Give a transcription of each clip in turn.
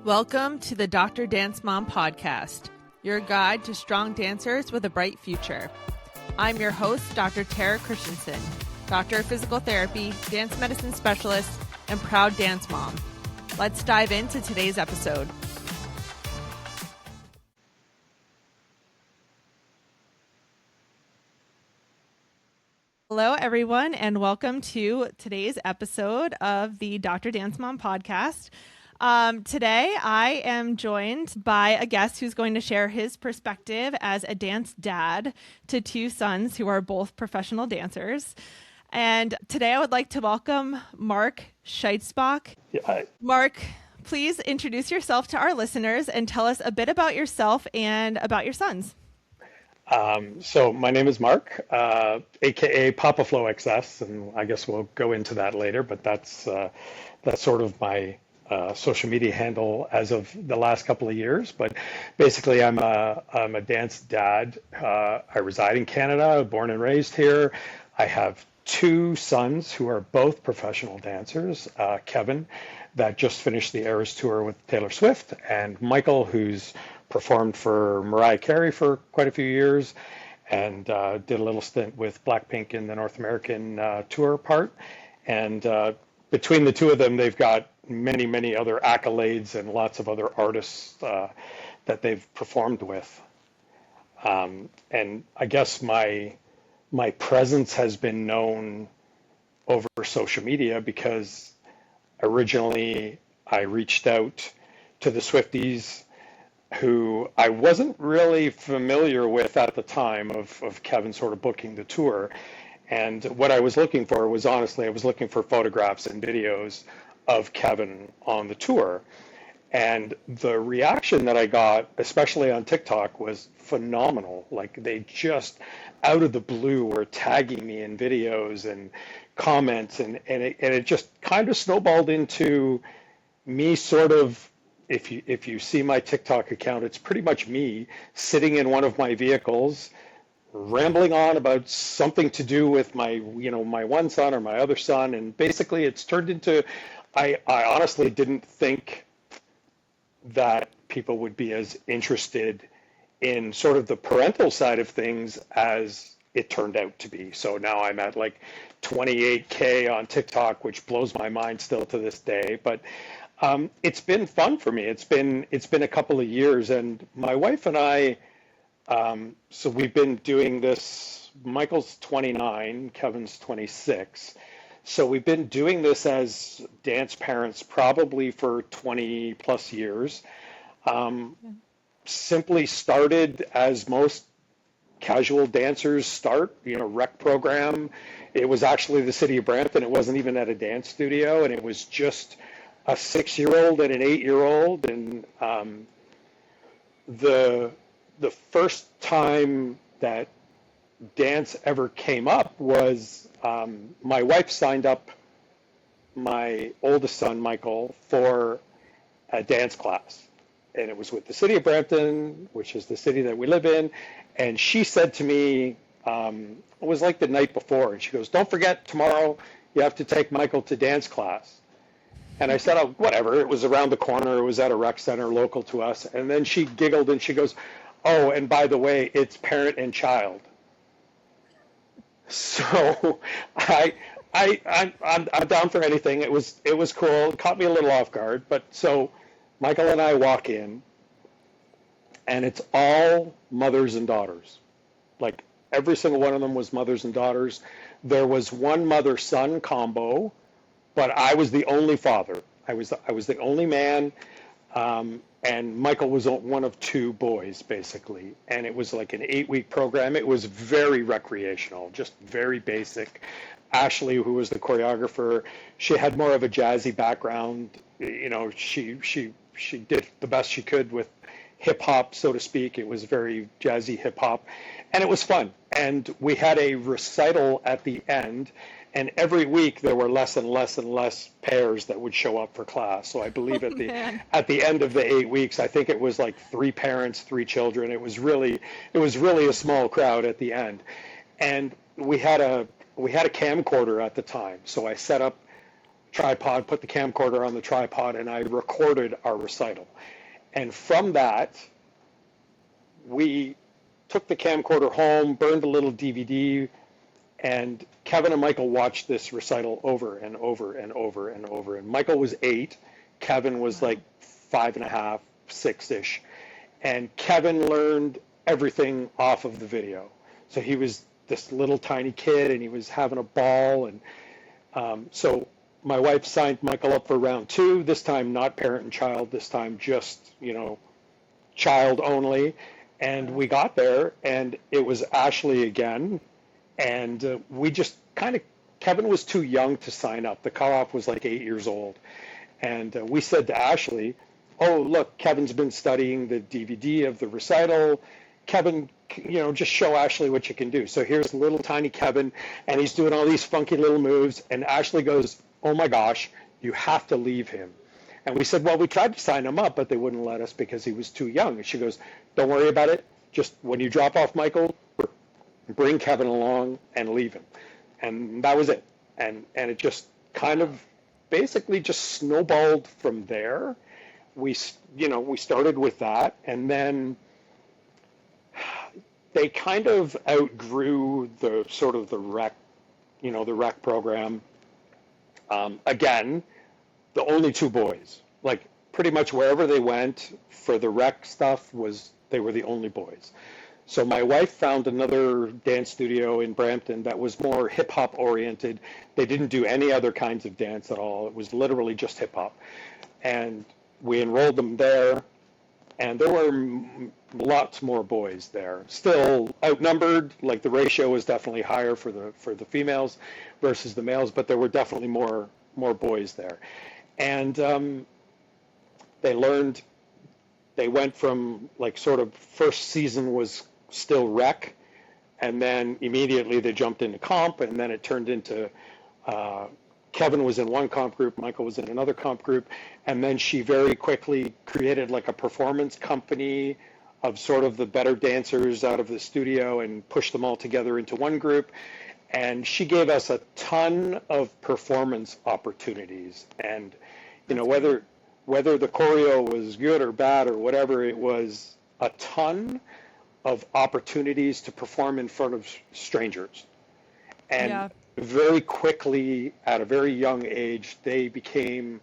Welcome to the Dr. Dance Mom podcast, your guide to strong dancers with a bright future. I'm your host, Dr. Tara Christensen, doctor of physical therapy, dance medicine specialist, and proud dance mom. Let's dive into today's episode. Hello, everyone, and welcome to today's episode of the Dr. Dance Mom podcast. Today, I am joined by a guest who's going to share his perspective as a dance dad to two sons who are both professional dancers. And today, I would like to welcome Mark Scheitzbach. Yeah, Mark, please introduce yourself to our listeners and tell us a bit about yourself and about your sons. So my name is Mark, aka Papa Flow XS, and I guess we'll go into that later. But that's sort of my social media handle as of the last couple of years. But basically, I'm a dance dad. I reside in Canada, born and raised here. I have two sons who are both professional dancers. Kevin, that just finished the Eras tour with Taylor Swift, and Michael, who's performed for Mariah Carey for quite a few years, and did a little stint with Blackpink in the North American tour part. And between the two of them, they've got many other accolades and lots of other artists that they've performed with. And I guess my presence has been known over social media because originally I reached out to the Swifties, who I wasn't really familiar with at the time of Kevin sort of booking the tour. And what I was looking for was, honestly, I was looking for photographs and videos of Kevin on the tour. And the reaction that I got, especially on TikTok, was phenomenal. Like, they just, out of the blue, were tagging me in videos and comments. And it just kind of snowballed into me sort of, if you see my TikTok account, it's pretty much me sitting in one of my vehicles, rambling on about something to do with my one son or my other son. And basically it's turned into, I honestly didn't think that people would be as interested in sort of the parental side of things as it turned out to be. So now I'm at like 28K on TikTok, which blows my mind still to this day. But it's been fun for me. It's been a couple of years, and my wife and I, so we've been doing this. Michael's 29, Kevin's 26. So we've been doing this as dance parents probably for 20 plus years. Simply started as most casual dancers start, rec program. It was actually the city of Brampton. It wasn't even at a dance studio, and it was just a 6-year-old and an 8-year-old. And the first time that dance ever came up was my wife signed up my oldest son, Michael, for a dance class. And it was with the city of Brampton, which is the city that we live in. And she said to me, it was like the night before, and she goes, "Don't forget, tomorrow you have to take Michael to dance class." And I said, "Oh, whatever." It was around the corner. It was at a rec center local to us. And then she giggled and she goes, "Oh, and by the way, it's parent and child." So I'm down for anything. It was cool. It caught me a little off guard. But so Michael and I walk in, and it's all mothers and daughters. Like, every single one of them was mothers and daughters. There was one mother-son combo, but I was the only father. I was the only man, and Michael was one of two boys, basically. And it was like an 8-week program. It was very recreational, just very basic. Ashley, who was the choreographer, she had more of a jazzy background. She did the best she could with hip hop, so to speak. It was very jazzy hip hop, and it was fun. And we had a recital at the end. And every week there were less and less pairs that would show up for class. So I believe at the end of the 8 weeks, I think it was like 3 parents, 3 children. It was really a small crowd at the end. And we had a camcorder at the time. So I set up tripod, put the camcorder on the tripod, and I recorded our recital. And from that, we took the camcorder home, burned a little DVD, and Kevin and Michael watched this recital over and over and over and over. And Michael was 8, Kevin was like 5.5, 6-ish. And Kevin learned everything off of the video. So he was this little tiny kid, and he was having a ball. And so my wife signed Michael up for round 2, this time not parent and child, this time just, child only. And we got there, and it was Ashley again. And we just Kevin was too young to sign up. The cutoff was like 8 years old. And we said to Ashley, oh, look, Kevin's been studying the DVD of the recital. Kevin, just show Ashley what you can do. So here's little tiny Kevin, and he's doing all these funky little moves. And Ashley goes, oh my gosh, you have to leave him. And we said, well, we tried to sign him up, but they wouldn't let us because he was too young. And she goes, don't worry about it. Just when you drop off Michael, bring Kevin along and leave him. And that was it. And it just kind of basically just snowballed from there. We started with that, and then they kind of outgrew the sort of the rec program. Again, the only 2 boys, like pretty much wherever they went for the rec stuff they were the only boys. So my wife found another dance studio in Brampton that was more hip hop oriented. They didn't do any other kinds of dance at all. It was literally just hip hop. And we enrolled them there, and there were lots more boys there. Still outnumbered, like the ratio was definitely higher for the females versus the males, but there were definitely more boys there. And they went from like sort of first season was still rec, and then immediately they jumped into comp, and then it turned into Kevin was in one comp group, Michael was in another comp group, and then she very quickly created like a performance company of sort of the better dancers out of the studio and pushed them all together into one group. And she gave us a ton of performance opportunities. And whether the choreo was good or bad or whatever, it was a ton of opportunities to perform in front of strangers. And very quickly, at a very young age, they became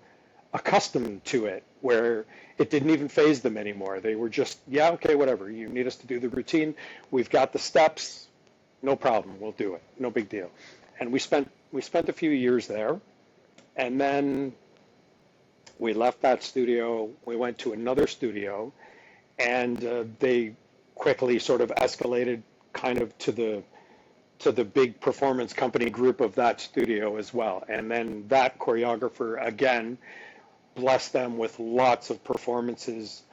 accustomed to it, where it didn't even faze them anymore. They were just, yeah, okay, whatever. You need us to do the routine. We've got the steps. No problem. We'll do it. No big deal. And we spent a few years there, and then we left that studio. We went to another studio, and they quickly sort of escalated kind of to the big performance company group of that studio as well. And then that choreographer, again, blessed them with lots of performances,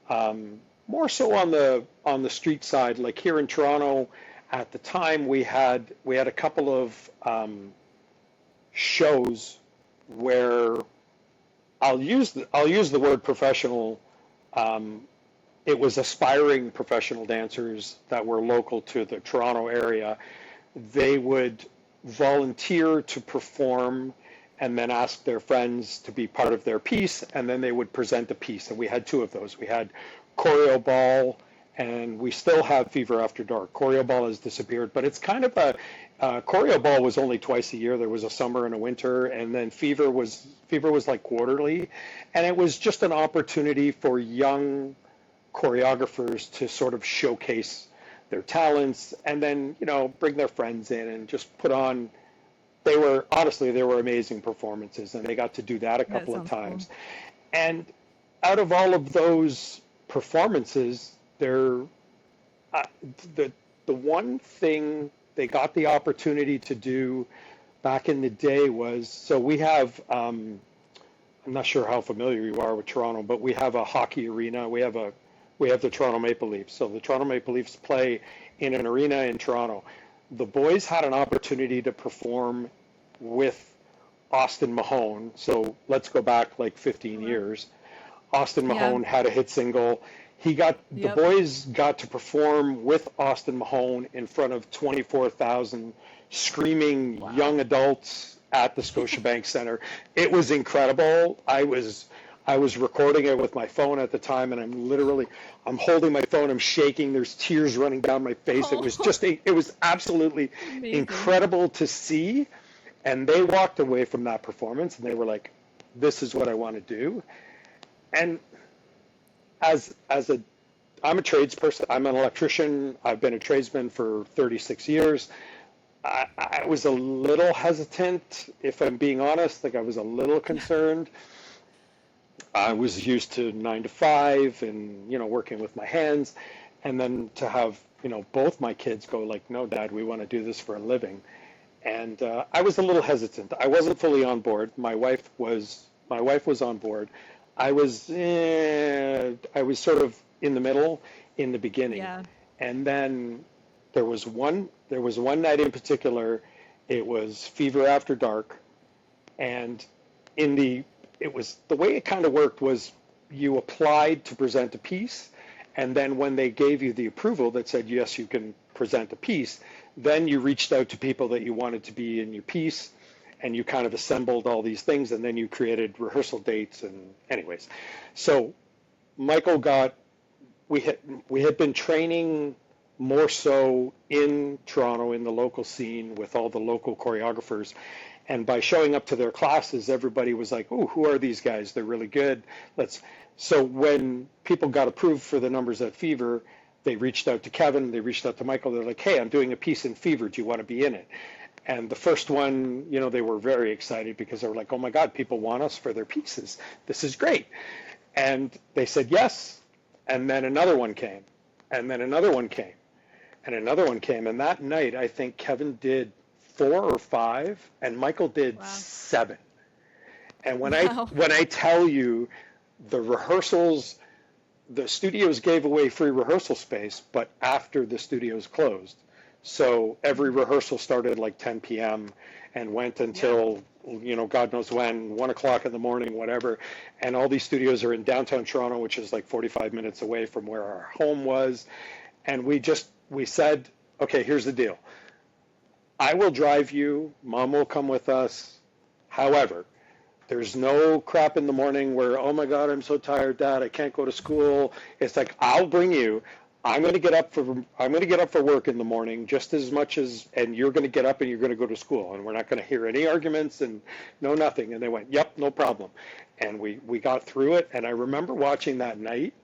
more so on the street side. Like here in Toronto, at the time, we had a couple of shows where I'll use the word professional. It was aspiring professional dancers that were local to the Toronto area. They would volunteer to perform and then ask their friends to be part of their piece, and then they would present a piece. And we had 2 of those. We had Choreo Ball, and we still have Fever After Dark. Choreo Ball has disappeared, but it's kind of Choreo Ball was only twice a year. There was a summer and a winter, and then Fever was like quarterly, and it was just an opportunity for young choreographers to sort of showcase their talents, and then bring their friends in and just put on. They were amazing performances, and they got to do that a couple of times. Cool. And out of all of those performances, the one thing they got the opportunity to do back in the day was, so we have I'm not sure how familiar you are with Toronto, but we have a hockey arena. We have the Toronto Maple Leafs. So the Toronto Maple Leafs play in an arena in Toronto. The boys had an opportunity to perform with Austin Mahone. So let's go back like 15 years. Austin Mahone had a hit single. The boys got to perform with Austin Mahone in front of 24,000 screaming young adults at the Scotiabank Center. It was incredible. I was recording it with my phone at the time, and I'm holding my phone, I'm shaking, there's tears running down my face. It was it was absolutely Amazing. incredible to see. And they walked away from that performance and they were like, this is what I want to do. And I'm a tradesperson, I'm an electrician, I've been a tradesman for 36 years. I was a little hesitant, if I'm being honest, like I was a little concerned. I was used to 9 to 5 and, working with my hands. And then to have, both my kids go like, no, Dad, we want to do this for a living. And I was a little hesitant. I wasn't fully on board. My wife was on board. I was sort of in the middle in the beginning. Yeah. And then there was one night in particular, it was Fever After Dark. And it was the way it kind of worked was you applied to present a piece, and then when they gave you the approval that said yes, you can present a piece, then you reached out to people that you wanted to be in your piece, and you kind of assembled all these things, and then you created rehearsal dates. And anyways, so Michael we had been training more so in Toronto in the local scene with all the local choreographers. And by showing up to their classes, everybody was like, "Oh, who are these guys? They're really good. So when people got approved for the numbers at Fever, they reached out to Kevin, they reached out to Michael. They're like, "Hey, I'm doing a piece in Fever. Do you want to be in it?" And the first one, they were very excited because they were like, "Oh my God, people want us for their pieces. This is great." And they said yes. And then another one came. And then another one came. And another one came. And that night, I think Kevin did 4 or 5, and Michael did 7. And when I tell you the rehearsals, the studios gave away free rehearsal space, but after the studios closed. So every rehearsal started like 10 p.m. and went until, God knows when, 1 o'clock in the morning, whatever. And all these studios are in downtown Toronto, which is like 45 minutes away from where our home was. And we said, okay, here's the deal. I will drive you, Mom will come with us. However, there's no crap in the morning where, oh my God, I'm so tired, Dad, I can't go to school. It's like, I'll bring you. I'm going to get up for work in the morning just as much as, and you're going to get up and you're going to go to school, and we're not going to hear any arguments and no nothing. And they went, yep, no problem. And we got through it. And I remember watching that night,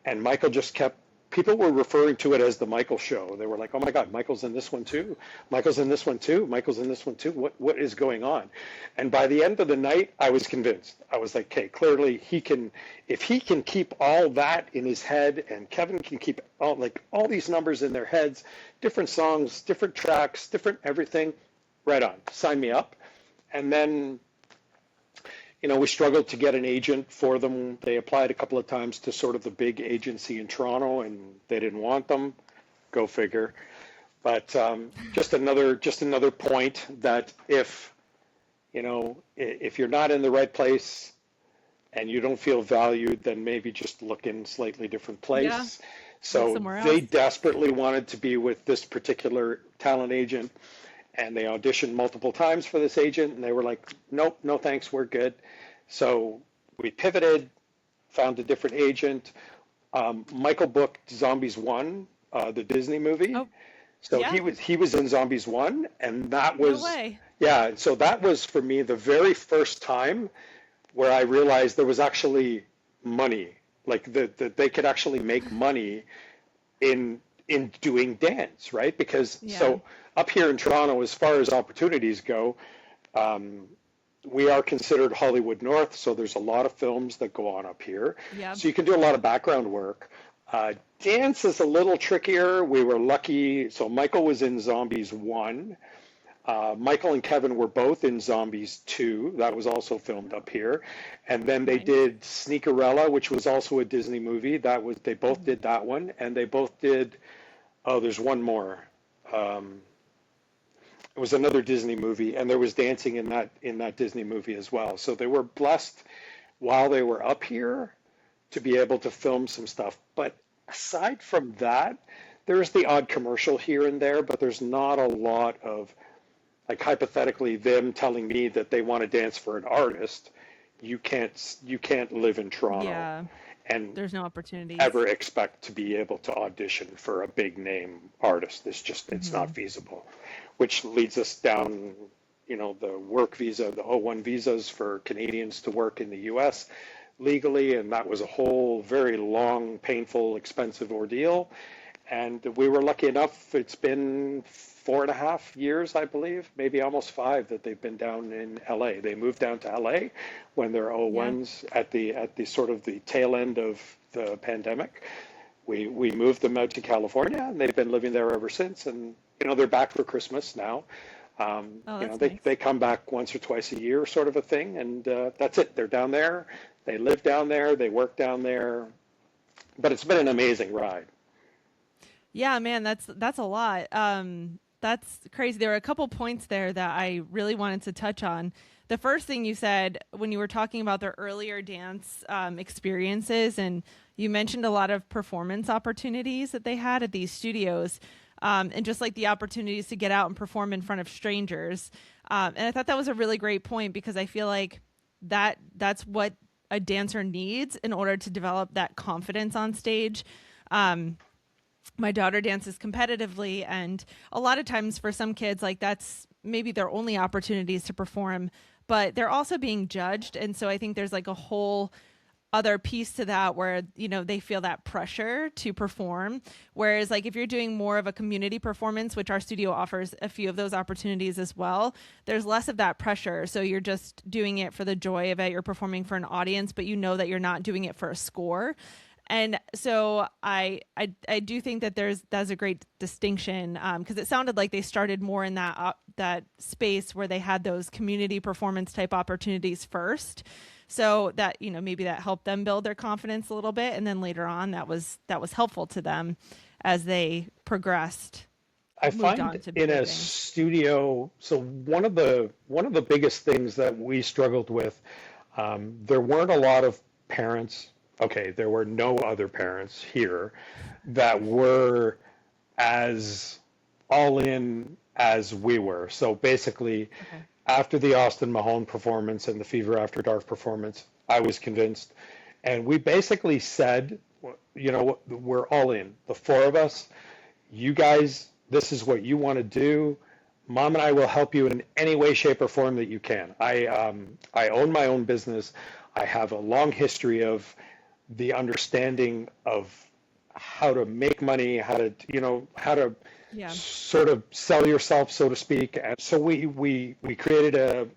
and Michael just kept, people were referring to it as the Michael show. They were like, oh my God, Michael's in this one too. Michael's in this one too. Michael's in this one too. What is going on? And by the end of the night, I was convinced. I was like, okay, clearly if he can keep all that in his head, and Kevin can keep all these numbers in their heads, different songs, different tracks, different everything, right on, sign me up. And then, we struggled to get an agent for them. They applied a couple of times to sort of the big agency in Toronto, and they didn't want them. Go figure. But just another point that if you're not in the right place and you don't feel valued, then maybe just look in a slightly different place. Yeah. So they desperately wanted to be with this particular talent agent, and they auditioned multiple times for this agent, and they were like, nope, no thanks, we're good. So we pivoted, found a different agent. Michael booked Zombies 1, the Disney movie. Oh, so yeah. he was in Zombies 1, and that was, no way. Yeah, so that was for me the very first time where I realized there was actually money, like that they could actually make money in doing dance, right? Because so up here in Toronto, as far as opportunities go, we are considered Hollywood North, so there's a lot of films that go on up here. Yep. So you can do a lot of background work. Dance is a little trickier. We were lucky. So Michael was in Zombies 1. Michael and Kevin were both in Zombies 2. That was also filmed up here. And then they did Sneakerella, which was also a Disney movie. They both did that one. And they both did, there's one more. It was another Disney movie, and there was dancing in that Disney movie as well. So they were blessed while they were up here to be able to film some stuff. But aside from that, there's the odd commercial here and there, but there's not a lot of like hypothetically them telling me that they want to dance for an artist, you can't live in Toronto Yeah. and There's no opportunities. ever expect to be able to audition for a big name artist. It's Mm-hmm. not feasible, which leads us down, the work visa, the O1 visas for Canadians to work in the US legally. And that was a whole very long, painful, expensive ordeal. And we were lucky enough, it's been 4.5 years, I believe, maybe almost 5, that they've been down in LA. They moved down to LA when their Yeah. O1s at the sort of the tail end of the pandemic. We moved them out to California, and they've been living there ever since. And they're back for Christmas now. Oh, that's They nice. they come back once or twice a year, sort of a thing, and that's it. They're down there, they live down there, they work down there. But it's been an amazing ride. Yeah, man, that's a lot. That's crazy. There were a couple points there that I really wanted to touch on. The first thing you said when you were talking about their earlier dance experiences, and you mentioned a lot of performance opportunities that they had at these studios, and just like the opportunities to get out and perform in front of strangers. And I thought that was a really great point because I feel like that's what a dancer needs in order to develop that confidence on stage. My daughter dances competitively, and a lot of times for some kids, like that's maybe their only opportunities to perform, but they're also being judged. And so I think there's like a whole other piece to that where, they feel that pressure to perform. Whereas like if you're doing more of a community performance, which our studio offers a few of those opportunities as well, there's less of that pressure. So you're just doing it for the joy of it. You're performing for an audience, but you know that you're not doing it for a score. And so I do think that that's a great distinction because it sounded like they started more in that space where they had those community performance type opportunities first, so that maybe that helped them build their confidence a little bit, and then later on that was helpful to them as they progressed, I moved on find to in bigger a things. studio, so one of the biggest things that we struggled with, there weren't a lot of parents. Okay, there were no other parents here that were as all in as we were. So basically, Okay. after the Austin Mahone performance and the Fever After Dark performance, I was convinced. And we basically said, we're all in. The four of us, you guys, this is what you want to do. Mom and I will help you in any way, shape, or form that you can. I own my own business. I have a long history of the understanding of how to make money, how to Yeah. sort of sell yourself, so to speak. And so we created a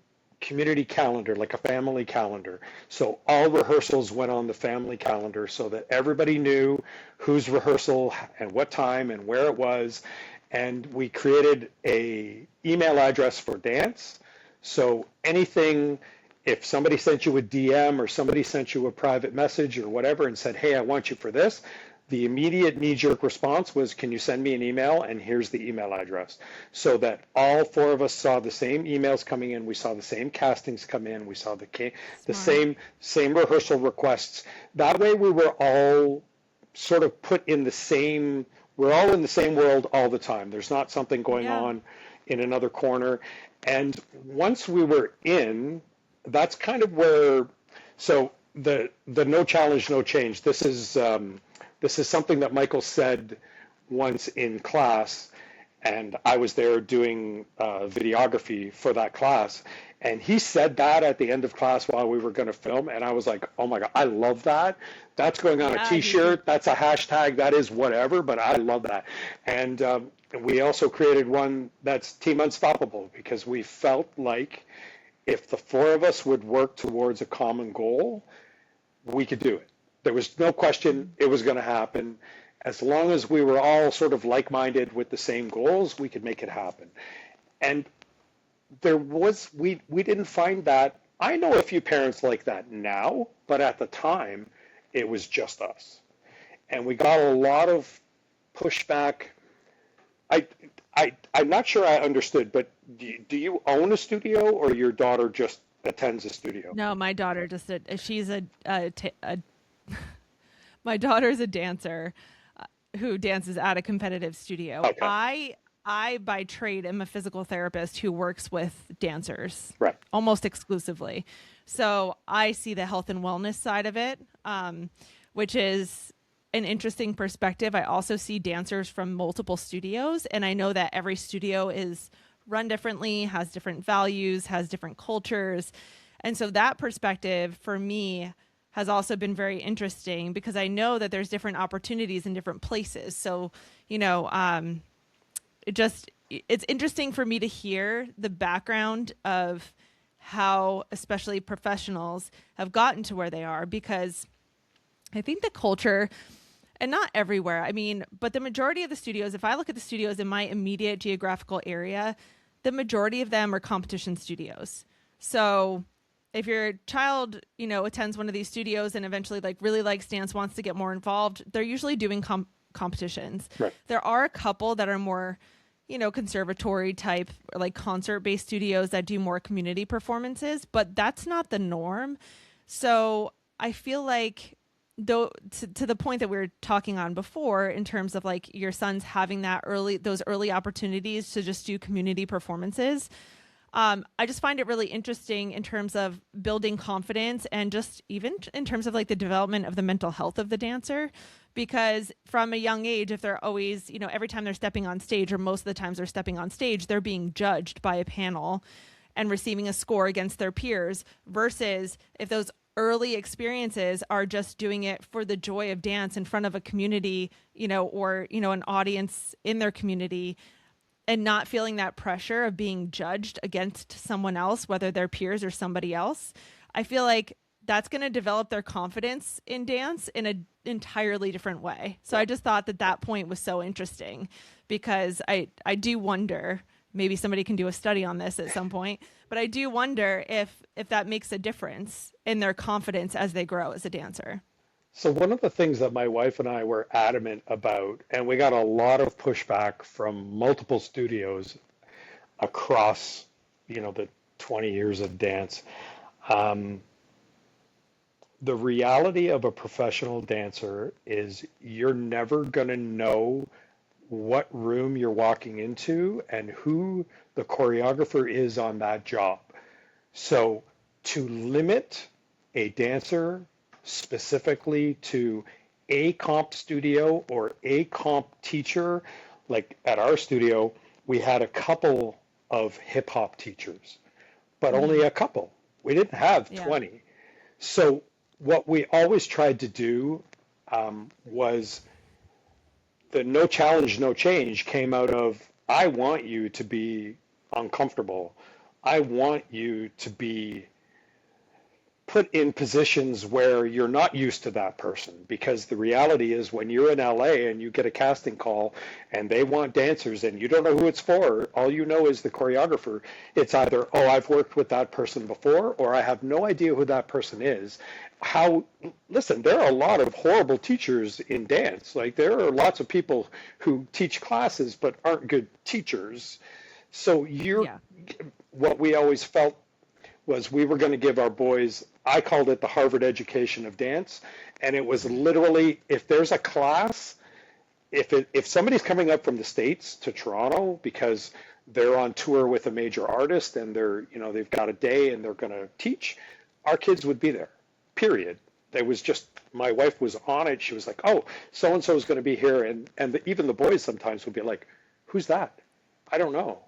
community calendar, like a family calendar. So all rehearsals went on the family calendar so that everybody knew whose rehearsal and what time and where it was. And we created a email address for dance. So anything, if somebody sent you a DM or somebody sent you a private message or whatever and said, hey, I want you for this, the immediate knee-jerk response was, can you send me an email? And here's the email address. So that all four of us saw the same emails coming in. We saw the same castings come in. We saw the Smart. same rehearsal requests. That way we were all sort of put in the same, we're all in the same world all the time. There's not something going Yeah. on in another corner. And once we were in, that's kind of where, so the no challenge, no change. This is something that Michael said once in class, and I was there doing videography for that class. And he said that at the end of class while we were going to film, and I was like, oh my God, I love that. That's going on a Yeah. t-shirt, that's a hashtag, that is whatever, but I love that. And we also created one that's Team Unstoppable, because we felt like if the four of us would work towards a common goal, we could do it. There was no question it was going to happen. As long as we were all sort of like-minded with the same goals, we could make it happen. And we didn't find that. I know a few parents like that now, but at the time, it was just us. And we got a lot of pushback. I'm not sure I understood, but do you own a studio, or your daughter just attends a studio? No, my daughter just she's my daughter's a dancer who dances at a competitive studio. Okay. I I by trade am a physical therapist who works with dancers, Right. almost exclusively. So I see the health and wellness side of it, which is an interesting perspective. I also see dancers from multiple studios, and I know that every studio is run differently, has different values, has different cultures. And so that perspective for me has also been very interesting because I know that there's different opportunities in different places. So, it's interesting for me to hear the background of how especially professionals have gotten to where they are, because I think the culture, and not everywhere, I mean, but the majority of the studios, if I look at the studios in my immediate geographical area, the majority of them are competition studios. So if your child, attends one of these studios and eventually really likes dance, wants to get more involved, they're usually doing competitions. Right. There are a couple that are more, conservatory type, like concert-based studios that do more community performances, but that's not the norm. So I feel like, though, to the point that we were talking on before, in terms of like your sons having those early opportunities to just do community performances, I just find it really interesting in terms of building confidence and just even in terms of like the development of the mental health of the dancer. Because from a young age, if they're always, every time they're stepping on stage, or most of the times they're stepping on stage, they're being judged by a panel and receiving a score against their peers, versus if those early experiences are just doing it for the joy of dance in front of a community, or, an audience in their community, and not feeling that pressure of being judged against someone else, whether they're peers or somebody else. I feel like that's going to develop their confidence in dance in an entirely different way. So I just thought that point was so interesting, because I do wonder, maybe somebody can do a study on this at some point, but I do wonder if that makes a difference in their confidence as they grow as a dancer. So one of the things that my wife and I were adamant about, and we got a lot of pushback from multiple studios across, the 20 years of dance. The reality of a professional dancer is you're never going to know what room you're walking into and who the choreographer is on that job. So to limit a dancer specifically to a comp studio or a comp teacher, like at our studio, we had a couple of hip hop teachers, but only a couple. We didn't have 20. So what we always tried to do was the no challenge, no change came out of, I want you to be uncomfortable. I want you to be put in positions where you're not used to that person, because the reality is when you're in LA and you get a casting call and they want dancers and you don't know who it's for, all you know is the choreographer. It's either, oh, I've worked with that person before, or I have no idea who that person is. Listen, there are a lot of horrible teachers in dance. Like there are lots of people who teach classes but aren't good teachers. So what we always felt was we were going to give our boys, I called it the Harvard education of dance. And it was literally, if there's a class, if somebody's coming up from the States to Toronto because they're on tour with a major artist and they've got a day and they're going to teach, our kids would be there, period. There was just, my wife was on it. She was like, oh, so-and-so is going to be here. And even the boys sometimes would be like, who's that? I don't know.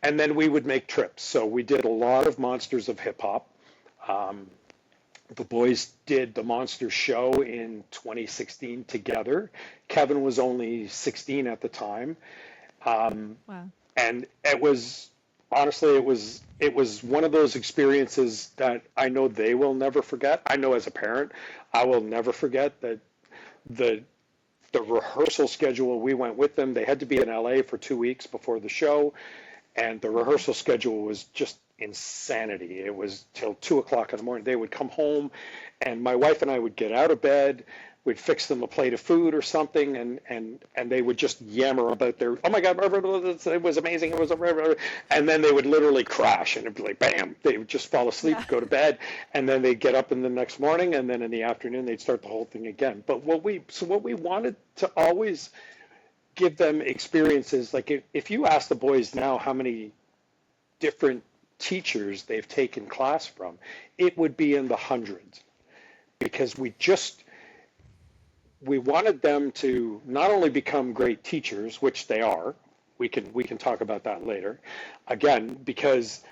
And then we would make trips. So we did a lot of Monsters of Hip Hop. The boys did the Monsters show in 2016 together. Kevin was only 16 at the time. Wow. And it was, honestly, it was one of those experiences that I know they will never forget. I know as a parent, I will never forget that the rehearsal schedule, we went with them. They had to be in LA for 2 weeks before the show. And the rehearsal schedule was just insanity. It was till 2:00 in the morning. They would come home and my wife and I would get out of bed. We'd fix them a plate of food or something, and they would just yammer about their, oh my God, it was amazing, it was, and then they would literally crash, and it'd be like, bam, they would just fall asleep, go to bed, and then they'd get up in the next morning, and then in the afternoon they'd start the whole thing again. But what we wanted to always give them experiences. Like if you ask the boys now how many different teachers they've taken class from, it would be in the hundreds, because we wanted them to not only become great teachers, which they are. We can talk about that later. Again, because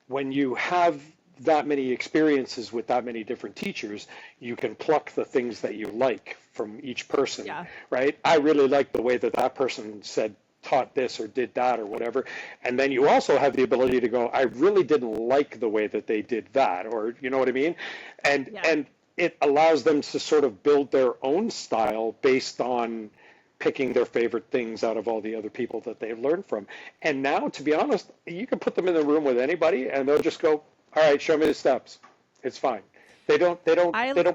when you have that many experiences with that many different teachers, you can pluck the things that you like from each person, Yeah. right? I really like the way that person taught this or did that or whatever. And then you also have the ability to go, I really didn't like the way that they did that, or you know what I mean? And it allows them to sort of build their own style based on picking their favorite things out of all the other people that they've learned from. And now, to be honest, you can put them in the room with anybody and they'll just go, all right, show me the steps. It's fine. They don't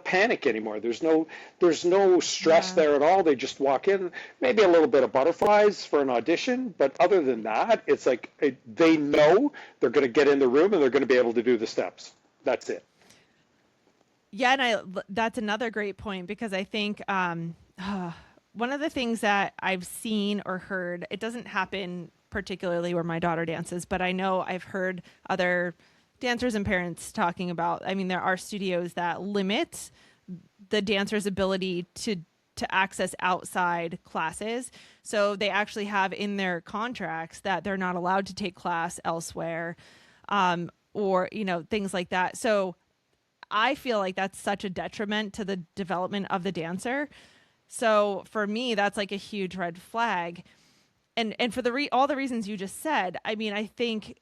panic anymore. There's no stress there at all. They just walk in, maybe a little bit of butterflies for an audition, but other than that, it's like they know they're going to get in the room and they're going to be able to do the steps. That's it. Yeah, and that's another great point, because I think one of the things that I've seen or heard, it doesn't happen particularly where my daughter dances, but I know I've heard other dancers and parents talking about, I mean, there are studios that limit the dancer's ability to access outside classes. So they actually have in their contracts that they're not allowed to take class elsewhere, or, things like that. So I feel like that's such a detriment to the development of the dancer. So for me, that's like a huge red flag. And for all the reasons you just said, I mean, I think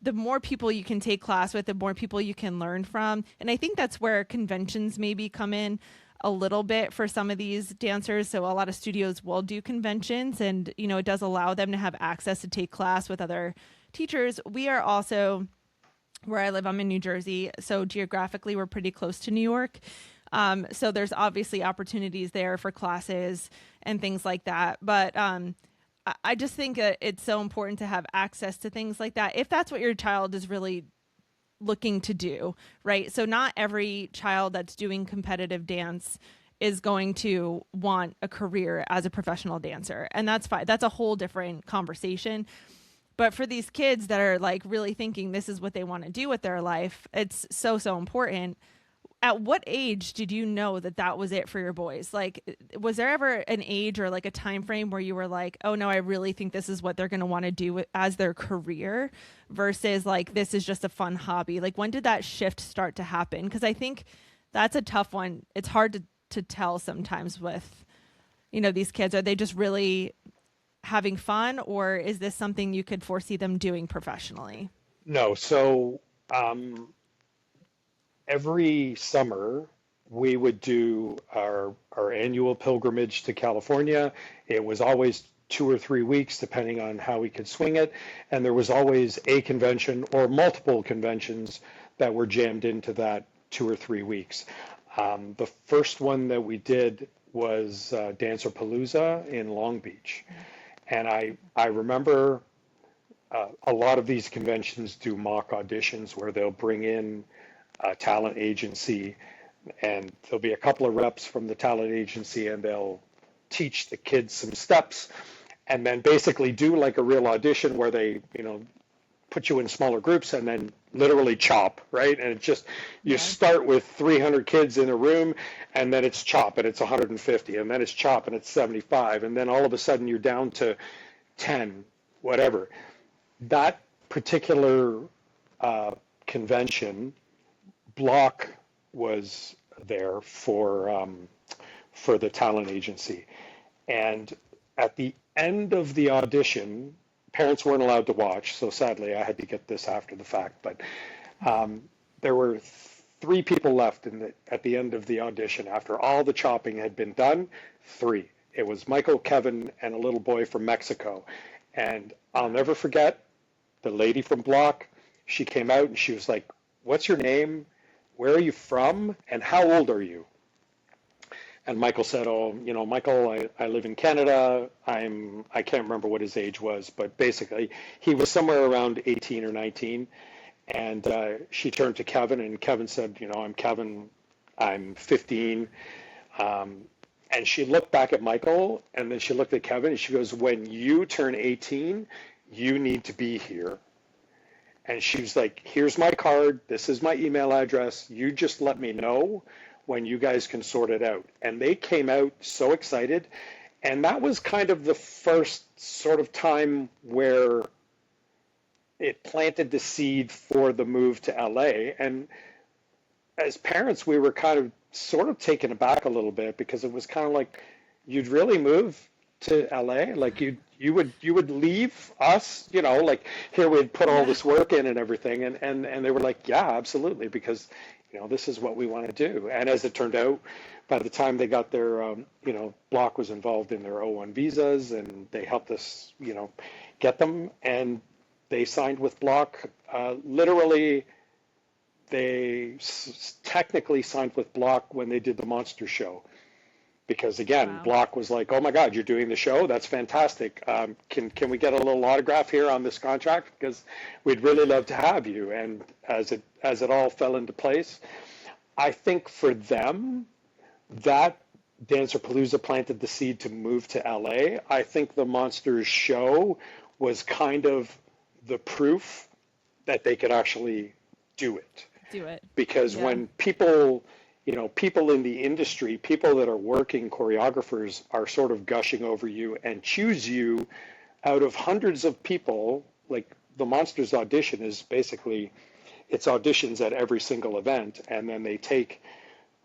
the more people you can take class with, the more people you can learn from. And I think that's where conventions maybe come in a little bit for some of these dancers. So a lot of studios will do conventions, and, it does allow them to have access to take class with other teachers. We are also, where I live, I'm in New Jersey. So geographically, we're pretty close to New York. So there's obviously opportunities there for classes and things like that. But I just think that it's so important to have access to things like that, if that's what your child is really looking to do, right? So not every child that's doing competitive dance is going to want a career as a professional dancer. And that's fine. That's a whole different conversation. But for these kids that are like really thinking this is what they want to do with their life, it's so, so important. At what age did you know that was it for your boys? Like, was there ever an age or like a time frame where you were like, oh no, I really think this is what they're going to want to do as their career, versus like, this is just a fun hobby? Like, when did that shift start to happen? Because I think that's a tough one. It's hard to tell sometimes with, these kids. Are they just really having fun, or is this something you could foresee them doing professionally? No. So, every summer we would do our annual pilgrimage to California. It was always 2 or 3 weeks, depending on how we could swing it. And there was always a convention or multiple conventions that were jammed into that 2 or 3 weeks. The first one that we did was Dancerpalooza in Long Beach. And I remember a lot of these conventions do mock auditions where they'll bring in a talent agency, and there'll be a couple of reps from the talent agency, and they'll teach the kids some steps, and then basically do like a real audition where they, put you in smaller groups and then literally chop, right? And it's just, you start with 300 kids in a room, and then it's chop and it's 150, and then it's chop and it's 75, and then all of a sudden you're down to 10, whatever. That particular convention, Block was there for the talent agency. And at the end of the audition, parents weren't allowed to watch, so sadly I had to get this after the fact, but there were 3 people left at the end of the audition. After all the chopping had been done, 3. It was Michael, Kevin, and a little boy from Mexico. And I'll never forget the lady from Block. She came out and she was like, "What's your name? Where are you from? And how old are you?" And Michael said, "Oh, Michael, I live in Canada. I can't remember what his age was, but basically he was somewhere around 18 or 19. And she turned to Kevin, and Kevin said, "I'm Kevin. I'm 15. And she looked back at Michael, and then she looked at Kevin, and she goes, when you turn 18, you need to be here. And she was like, here's my card. This is my email address. You just let me know when you guys can sort it out. And they came out so excited. And that was kind of the first sort of time where it planted the seed for the move to LA. And as parents, we were kind of sort of taken aback a little bit, because it was kind of like, you'd really move to LA? Like you would leave us, like here we'd put all this work in and everything. And they were like, yeah, absolutely, because, this is what we want to do. And as it turned out, by the time they got their, Block was involved in their O1 visas, and they helped us, get them. And they signed with Block. Literally, they technically signed with Block when they did the Monster show. Because again, wow. Block was like, oh my God, you're doing the show? That's fantastic. Can we get a little autograph here on this contract? Because we'd really love to have you. And as it all fell into place, I think for them, that Dancerpalooza planted the seed to move to LA. I think the Monsters show was kind of the proof that they could actually do it. Because when people in the industry, people that are working choreographers, are sort of gushing over you and choose you out of hundreds of people. Like the Monsters audition is basically, it's auditions at every single event, and then they take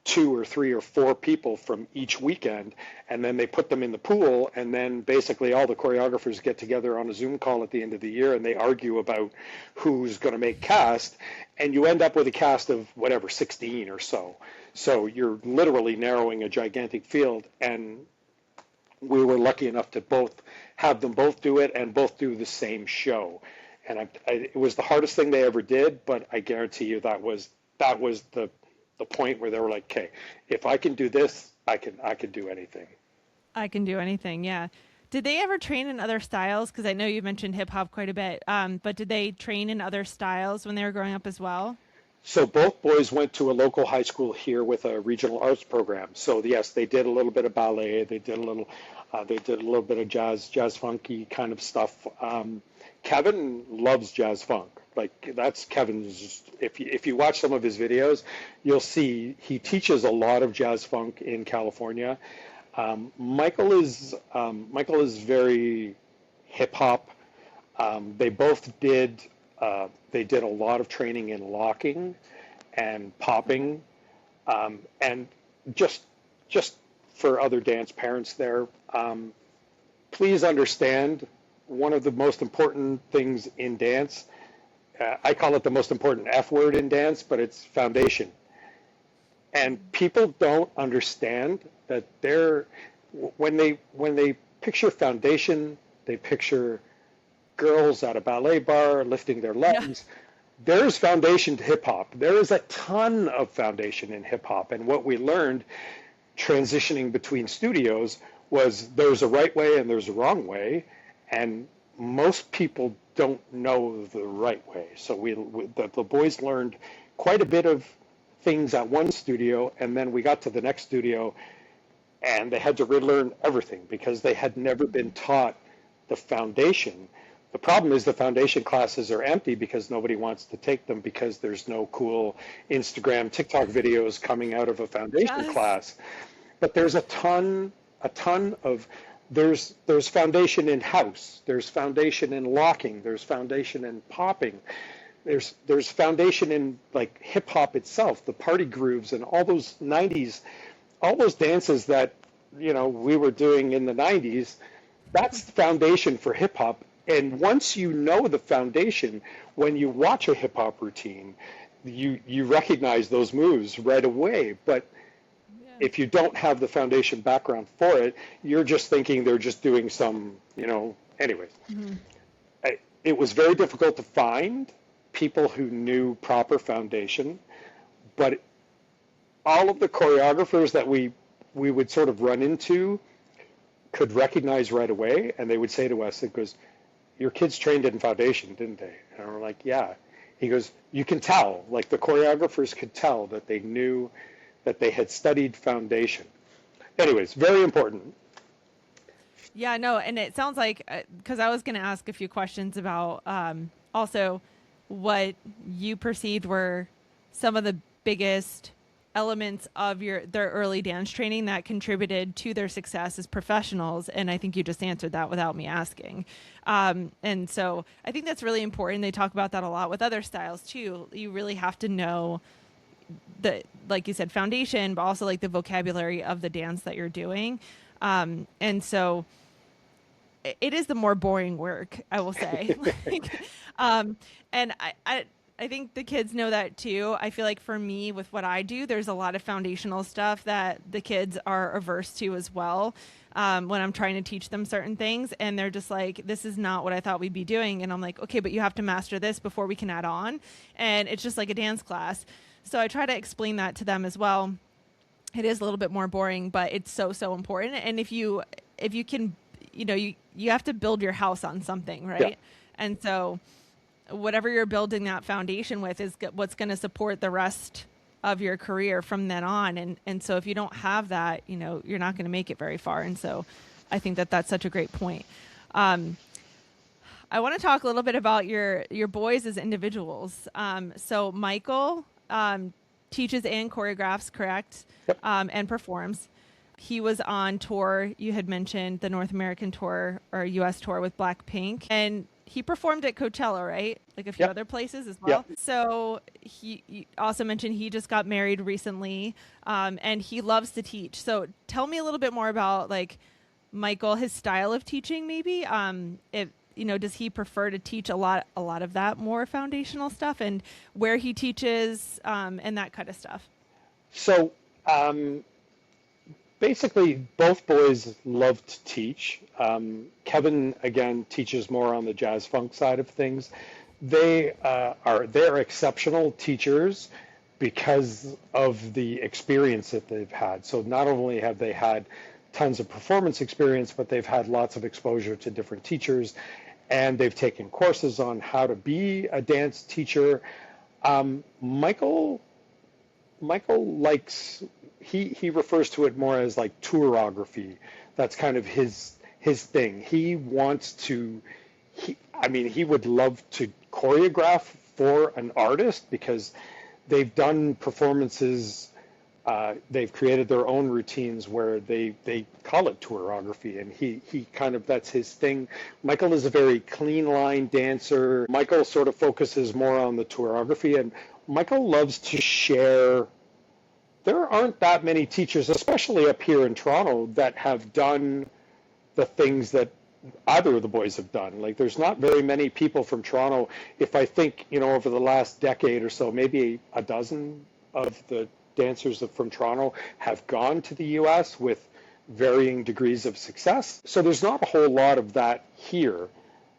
2 or 3 or 4 people from each weekend, and then they put them in the pool, and then basically all the choreographers get together on a Zoom call at the end of the year, and they argue about who's going to make cast, and you end up with a cast of whatever, 16 or so. So you're literally narrowing a gigantic field, and we were lucky enough to have them both do it and both do the same show. And it was the hardest thing they ever did, but I guarantee you that was the point where they were like, okay, if I can do this, I can do anything. I can do anything, yeah. Did they ever train in other styles? Because I know you mentioned hip hop quite a bit, but did they train in other styles when they were growing up as well? So both boys went to a local high school here with a regional arts program. So yes, they did a little bit of ballet. They did a little bit of jazz funky kind of stuff. Kevin loves jazz funk. Like that's Kevin's. If you watch some of his videos, you'll see he teaches a lot of jazz funk in California. Michael is very hip hop. They both did. They did a lot of training in locking and popping, and just for other dance parents there, please understand one of the most important things in dance. I call it the most important F word in dance, but it's foundation. And people don't understand that when they picture foundation, they picture girls at a ballet bar lifting their legs. Yeah. There's foundation to hip hop. There is a ton of foundation in hip hop. And what we learned transitioning between studios was there's a right way and there's a wrong way. And most people don't know the right way. So the boys learned quite a bit of things at one studio, and then we got to the next studio and they had to relearn everything because they had never been taught the foundation. The problem is the foundation classes are empty because nobody wants to take them because there's no cool Instagram, TikTok videos coming out of a foundation class. But there's a ton of, there's foundation in house, there's foundation in locking, there's foundation in popping, there's foundation in like hip hop itself, the party grooves and all those 90s, all those dances that, we were doing in the 90s. That's the foundation for hip hop. And once you know the foundation, when you watch a hip hop routine, you recognize those moves right away. But if you don't have the foundation background for it, you're just thinking they're just doing some, anyways. Mm-hmm. It was very difficult to find people who knew proper foundation, but all of the choreographers that we would sort of run into could recognize right away, and they would say to us, it goes, your kids trained in foundation, didn't they? And we're like, yeah. He goes, you can tell, like the choreographers could tell that they knew that they had studied foundation. anyways, very important. Yeah, no, and it sounds like, because I was going to ask a few questions about also what you perceived were some of the biggest elements of their early dance training that contributed to their success as professionals, and I think you just answered that without me asking. And so I think that's really important. They talk about that a lot with other styles too. You really have to know the, like you said, foundation, but also like the vocabulary of the dance that you're doing. And so it is the more boring work, I will say. And I think the kids know that too. I feel like for me, with what I do, there's a lot of foundational stuff that the kids are averse to as well. When I'm trying to teach them certain things, and they're just like, this is not what I thought we'd be doing. And I'm like, okay, but you have to master this before we can add on. And it's just like a dance class. So I try to explain that to them as well. It is a little bit more boring, but it's so, so important. And if you can, you have to build your house on something, right? Yeah. And so whatever you're building that foundation with is what's going to support the rest of your career from then on. And so if you don't have that, you're not going to make it very far. And so I think that that's such a great point. I want to talk a little bit about your boys as individuals. So Michael teaches and choreographs, correct? Yep. And performs. He was on tour. You had mentioned the North American tour or US tour with Blackpink, and he performed at Coachella, right? Like a few Yep. other places as well. Yep. So you also mentioned he just got married recently, and he loves to teach. So tell me a little bit more about like Michael, his style of teaching, maybe. If does he prefer to teach a lot of that more foundational stuff, and where he teaches, and that kind of stuff? So basically, both boys love to teach. Kevin, again, teaches more on the jazz funk side of things. They're exceptional teachers because of the experience that they've had. So not only have they had tons of performance experience, but they've had lots of exposure to different teachers, and they've taken courses on how to be a dance teacher. Michael likes, he refers to it more as like tourography. That's kind of his thing. He wants to, he would love to choreograph for an artist because they've done performances, they've created their own routines where they call it tourography, and he kind of, that's his thing. Michael is a very clean line dancer. Michael sort of focuses more on the tourography, and Michael loves to share. There aren't that many teachers, especially up here in Toronto, that have done the things that either of the boys have done. Like, there's not very many people from Toronto. If I think, over the last decade or so, maybe a dozen of the dancers from Toronto have gone to the US with varying degrees of success. So there's not a whole lot of that here.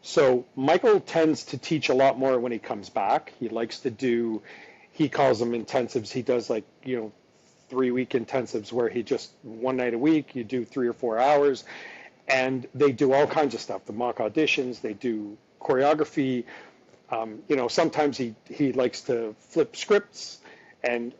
So Michael tends to teach a lot more when he comes back. He likes to do, he calls them intensives. He does 3-week intensives where he just one night a week, you do 3 or 4 hours, and they do all kinds of stuff. The mock auditions, they do choreography. Sometimes he likes to flip scripts, and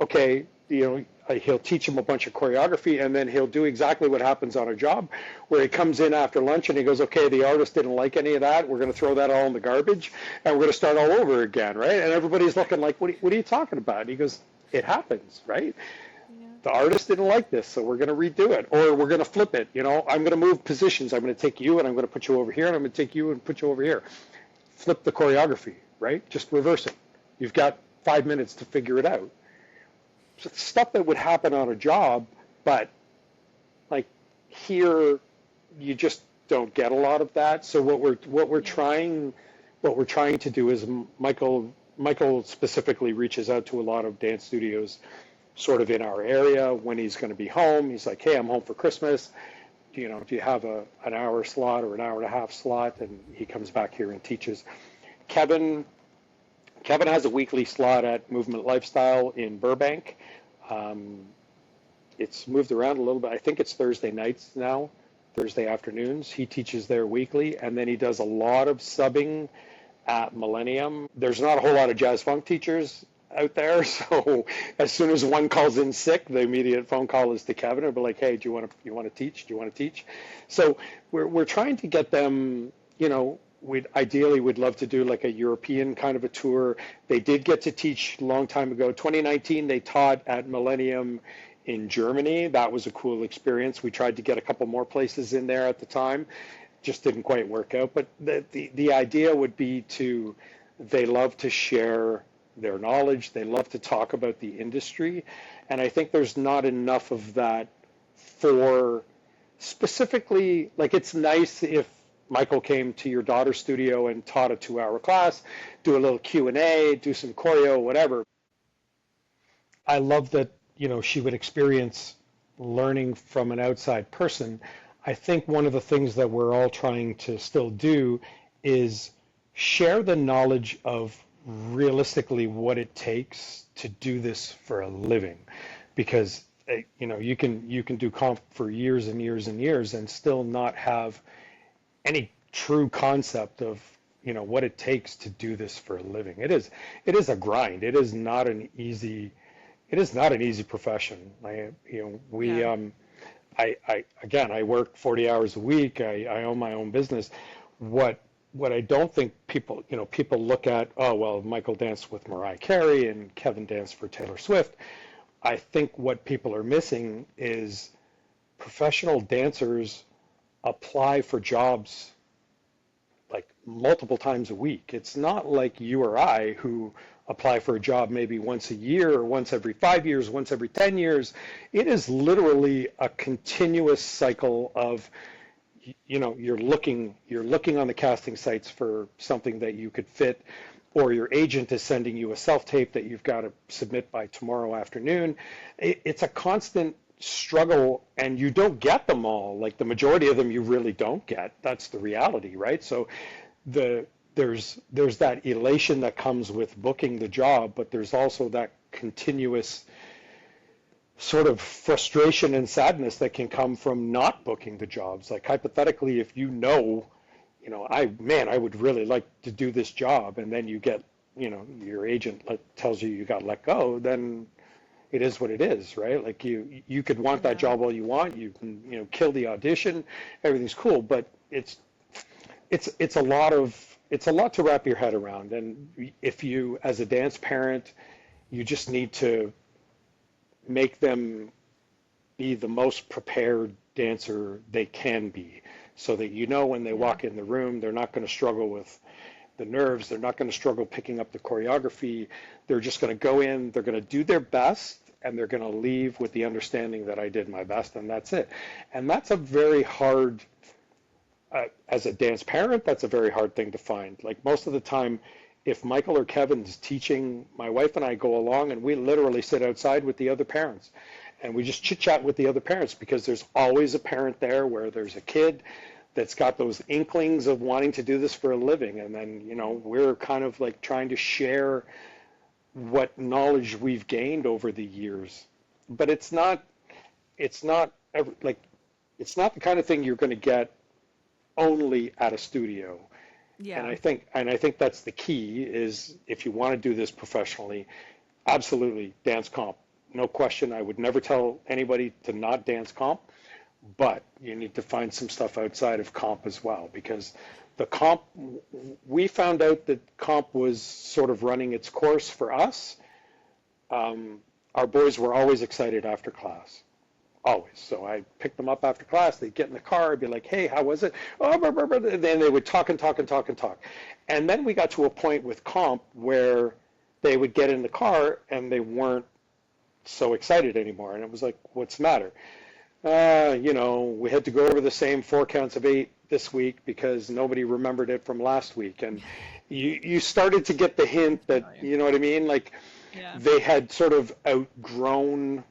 he'll teach them a bunch of choreography, and then he'll do exactly what happens on a job where he comes in after lunch and he goes, okay, the artist didn't like any of that. We're going to throw that all in the garbage and we're going to start all over again, right? And everybody's looking like, what are you talking about? And he goes, it happens, right? The artist didn't like this, so we're going to redo it, or we're going to flip it. I'm going to move positions. I'm going to take you and I'm going to put you over here, and I'm going to take you and put you over here. Flip the choreography, right? Just reverse it. You've got 5 minutes to figure it out. So stuff that would happen on a job, but like here, you just don't get a lot of that. So what we're trying to do is Michael specifically reaches out to a lot of dance studios sort of in our area when he's going to be home. He's like, hey, I'm home for Christmas. Do you have an hour slot or an hour and a half slot? And he comes back here and teaches. Kevin has a weekly slot at Movement Lifestyle in Burbank. It's moved around a little bit. I think it's Thursday nights now, Thursday afternoons. He teaches there weekly, and then he does a lot of subbing at Millennium. There's not a whole lot of jazz funk teachers out there. So as soon as one calls in sick, the immediate phone call is to Kevin and be like, hey, do you want to teach? Do you want to teach? So we're trying to get them, we'd love to do like a European kind of a tour. They did get to teach a long time ago. 2019, they taught at Millennium in Germany. That was a cool experience. We tried to get a couple more places in there at the time. Just didn't quite work out. But the idea would be they love to share their knowledge. They love to talk about the industry. And I think there's not enough of that for specifically, like it's nice if Michael came to your daughter's studio and taught a 2-hour class, do a little Q&A, do some choreo, whatever. I love that, she would experience learning from an outside person. I think one of the things that we're all trying to still do is share the knowledge of realistically what it takes to do this for a living, because you can do comp for years and years and years and still not have any true concept of what it takes to do this for a living. It is a grind. It is not an easy profession. I work 40 hours a week. I own my own business. What I don't think people look at, oh, well, Michael danced with Mariah Carey and Kevin danced for Taylor Swift. I think what people are missing is professional dancers apply for jobs like multiple times a week. It's not like you or I who apply for a job maybe once a year or once every 5 years, once every 10 years. It is literally a continuous cycle of you're looking on the casting sites for something that you could fit, or your agent is sending you a self-tape that you've got to submit by tomorrow afternoon. It's a constant struggle, and you don't get them all. Like the majority of them you really don't get. That's the reality, right? So there's that elation that comes with booking the job, but there's also that continuous sort of frustration and sadness that can come from not booking the jobs. Like hypothetically, if I would really like to do this job, and then you get, your agent tells you got let go, then it is what it is, right? Like you could want that job all you want. You can, kill the audition, everything's cool, but it's a lot to wrap your head around. And if you, as a dance parent, you just need to make them be the most prepared dancer they can be, so that when they walk in the room, they're not going to struggle with the nerves. They're not going to struggle picking up the choreography. They're just going to go in, they're going to do their best, and they're going to leave with the understanding that I did my best, and that's it. And that's a very hard, as a dance parent, that's a very hard thing to find. Like most of the time, if Michael or Kevin's teaching, my wife and I go along and we literally sit outside with the other parents and we just chit chat with the other parents, because there's always a parent there where there's a kid that's got those inklings of wanting to do this for a living. And then, we're kind of like trying to share what knowledge we've gained over the years. But it's not the kind of thing you're going to get only at a studio. Yeah. And I think that's the key, is if you want to do this professionally, absolutely dance comp. No question. I would never tell anybody to not dance comp, but you need to find some stuff outside of comp as well, because the comp, we found out that comp was sort of running its course for us. Our boys were always excited after class. Always. So I picked them up after class. They'd get in the car. I'd be like, hey, how was it? Oh, blah, blah, blah. And then they would talk and talk and talk and talk. And then we got to a point with comp where they would get in the car and they weren't so excited anymore. And it was like, what's the matter? We had to go over the same 4 counts of 8 this week because nobody remembered it from last week. And you started to get the hint that, you know what I mean? Like they had sort of outgrown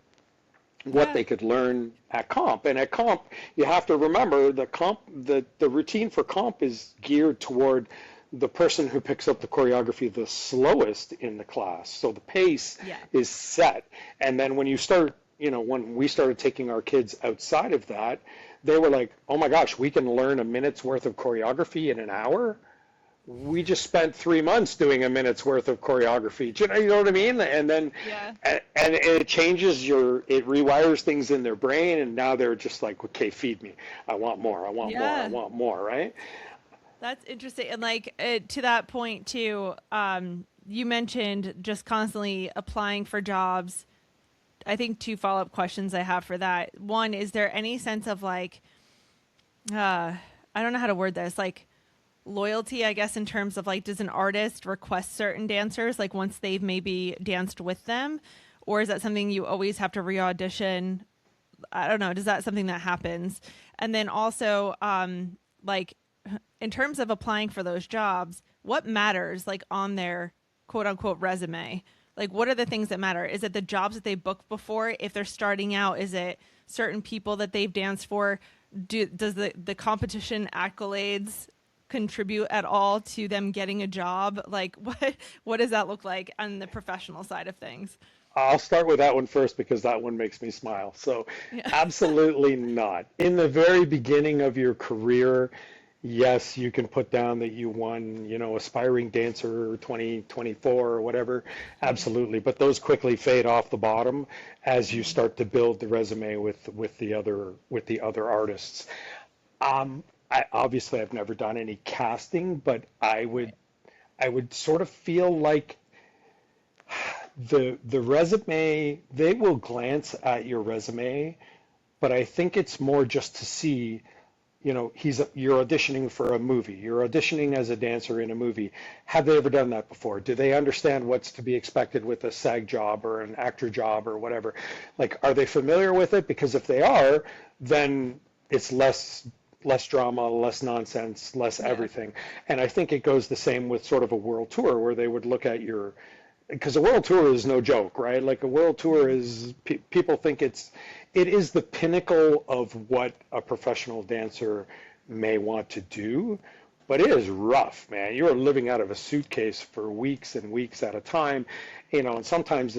what they could learn at comp. And at comp, you have to remember the routine for comp is geared toward the person who picks up the choreography the slowest in the class. So the pace is set. And then when you start, when we started taking our kids outside of that, they were like, oh my gosh, we can learn a minute's worth of choreography in an hour. we just spent 3 months doing a minute's worth of choreography. You know what I mean? And then, Yeah. and it changes it rewires things in their brain, and now they're just like, okay, feed me. I want more. I want more. I Yeah. want more. Right? That's interesting. And like to that point too, you mentioned just constantly applying for jobs. I think two follow-up questions I have for that. One, is there any sense of like, I don't know how to word this, like loyalty, I guess, in terms of like, does an artist request certain dancers like once they've maybe danced with them? Or is that something you always have to re-audition? I don't know. Does that something that happens? And then also, like in terms of applying for those jobs, what matters like on their quote unquote resume? Like, what are the things that matter? Is it the jobs that they booked before? If they're starting out, is it certain people that they've danced for? Does the competition accolades contribute at all to them getting a job? Like, what does that look like on the professional side of things? I'll start with that one first because that one makes me smile. So, Yeah. absolutely not. In the very beginning of your career, yes, you can put down that you won, aspiring dancer 2024 or whatever. Absolutely. But those quickly fade off the bottom as you start to build the resume with the other artists. Obviously, I've never done any casting, but I would Right. I would sort of feel like the resume, they will glance at your resume, but I think it's more just to see, you're auditioning for a movie. You're auditioning as a dancer in a movie. Have they ever done that before? Do they understand what's to be expected with a SAG job or an actor job or whatever? Like, are they familiar with it? Because if they are, then it's less drama, less nonsense, less Yeah. everything. And I think it goes the same with sort of a world tour where they would look at your, because a world tour is no joke, right? Like a world tour is people think it is the pinnacle of what a professional dancer may want to do, but it is rough, man. You're living out of a suitcase for weeks and weeks at a time, and sometimes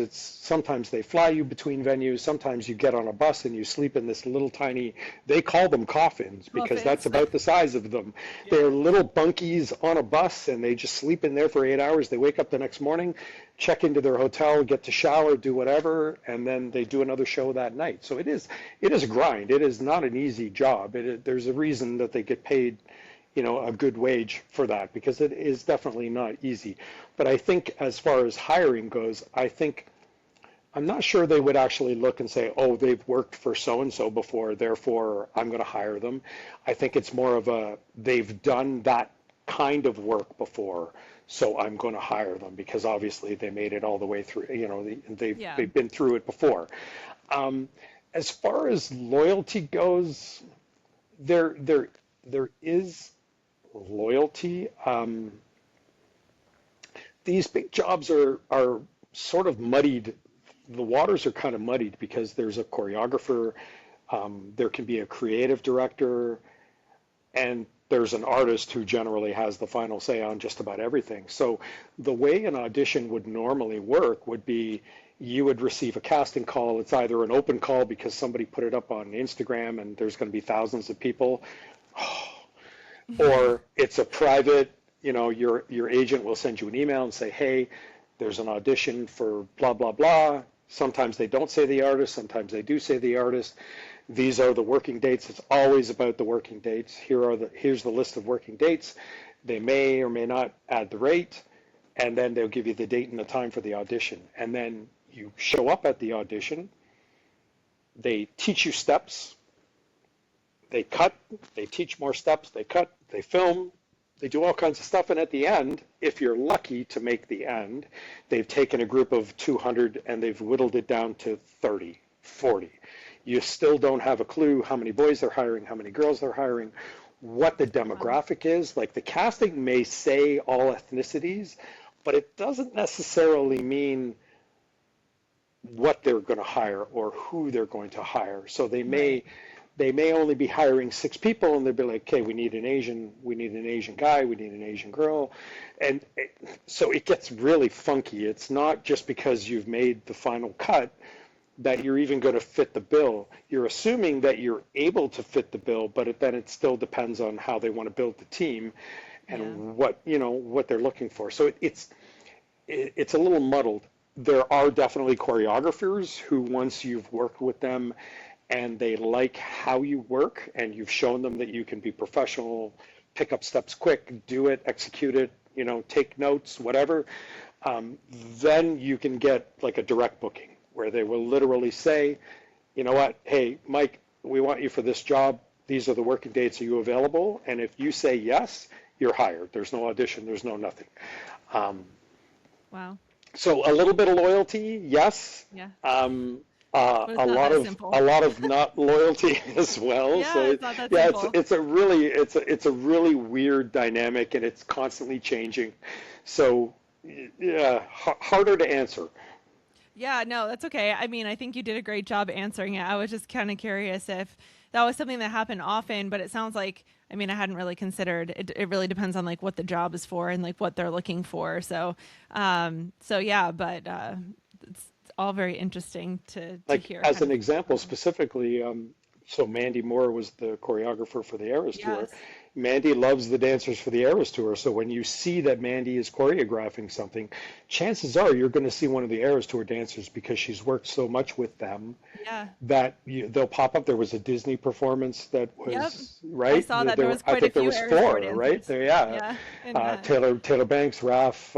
they fly you between venues, sometimes you get on a bus and you sleep in this little tiny, they call them coffins because that's Muffins. about the size of them. Yeah. They're little bunkies on a bus and they just sleep in there for 8 hours. They wake up the next morning, check into their hotel, get to shower, do whatever, and then they do another show that night. So it is a grind. It is not an easy job. There's a reason that they get paid, a good wage for that because it is definitely not easy. But I think as far as hiring goes, I'm not sure they would actually look and say, oh, they've worked for so and so before, therefore I'm going to hire them. I think it's more of they've done that kind of work before, so I'm going to hire them because obviously they made it all the way through. They've Yeah. they've been through it before. Um, as far as loyalty goes, there is loyalty. These big jobs are sort of muddied. The waters are kind of muddied because there's a choreographer, there can be a creative director, and there's an artist who generally has the final say on just about everything. So the way an audition would normally work would be you would receive a casting call. It's either an open call because somebody put it up on Instagram and there's going to be thousands of people, or it's a private, your agent will send you an email and say, hey, there's an audition for blah, blah, blah. Sometimes they don't say the artist, sometimes they do say the artist. These are the working dates. It's always about the working dates. Here's the list of working dates. They may or may not add the rate, and then they'll give you the date and the time for the audition. And then you show up at the audition. They teach you steps. They cut. They teach more steps. They cut. They film. They do all kinds of stuff. And at the end, if you're lucky to make the end, they've taken a group of 200 and they've whittled it down to 30, 40. You still don't have a clue how many boys they're hiring, how many girls they're hiring, what the demographic is. Like the casting may say all ethnicities, but it doesn't necessarily mean what they're going to hire or who they're going to hire. So they may Right. they may only be hiring 6 people and they'll be like, okay, we need an Asian guy, we need an Asian girl. So it gets really funky. It's not just because you've made the final cut that you're even going to fit the bill. You're assuming that you're able to fit the bill, but then it still depends on how they want to build the team. and what they're looking for. So it's a little muddled. There are definitely choreographers who, once you've worked with them and they like how you work and you've shown them that you can be professional, pick up steps quick, do it, execute it, take notes, whatever, then you can get like a direct booking where they will literally say, you know what, hey, Mike, we want you for this job. These are the working dates. Are you available? And if you say yes, you're hired. There's no audition. There's no nothing. Wow. So a little bit of loyalty, yes. Yeah. A lot of not loyalty as well. Yeah, so it's not that simple. It's a really weird dynamic, and it's constantly changing. So yeah, harder to answer. Yeah, no, that's okay. I mean, I think you did a great job answering it. I was just kind of curious if that was something that happened often, but it sounds like, I mean, I hadn't really considered it. It really depends on like what the job is for and like what they're looking for. So, yeah, but it's all very interesting to hear. As an example, specifically, so Mandy Moore was the choreographer for the Eras Tour. Mandy loves the dancers for the Eras Tour. So when you see that Mandy is choreographing something, chances are you're going to see one of the Eras Tour dancers because she's worked so much with them that they'll pop up. There was a Disney performance that was, right? I saw that there was quite a few Eras Tour, right? Yeah. Taylor Banks, Raf,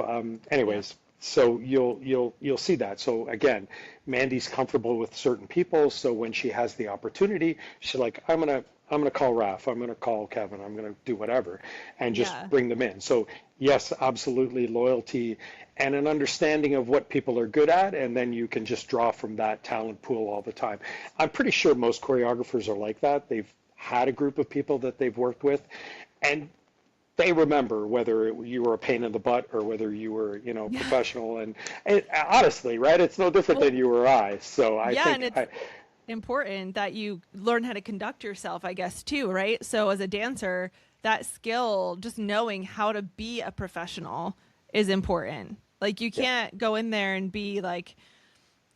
anyways. So you'll see that. So again, Mandy's comfortable with certain people. So when she has the opportunity, she's like, I'm gonna call Raf, I'm gonna call Kevin, I'm gonna do whatever, and just bring them in. So yes, absolutely loyalty and an understanding of what people are good at, and then you can just draw from that talent pool all the time. I'm pretty sure most choreographers are like that. They've had a group of people that they've worked with, and they remember whether you were a pain in the butt or whether you were, professional. And honestly, right, it's no different than you or I. So I think it's important that you learn how to conduct yourself, I guess, too, right? So as a dancer, that skill, just knowing how to be a professional is important. Like you can't go in there and be like,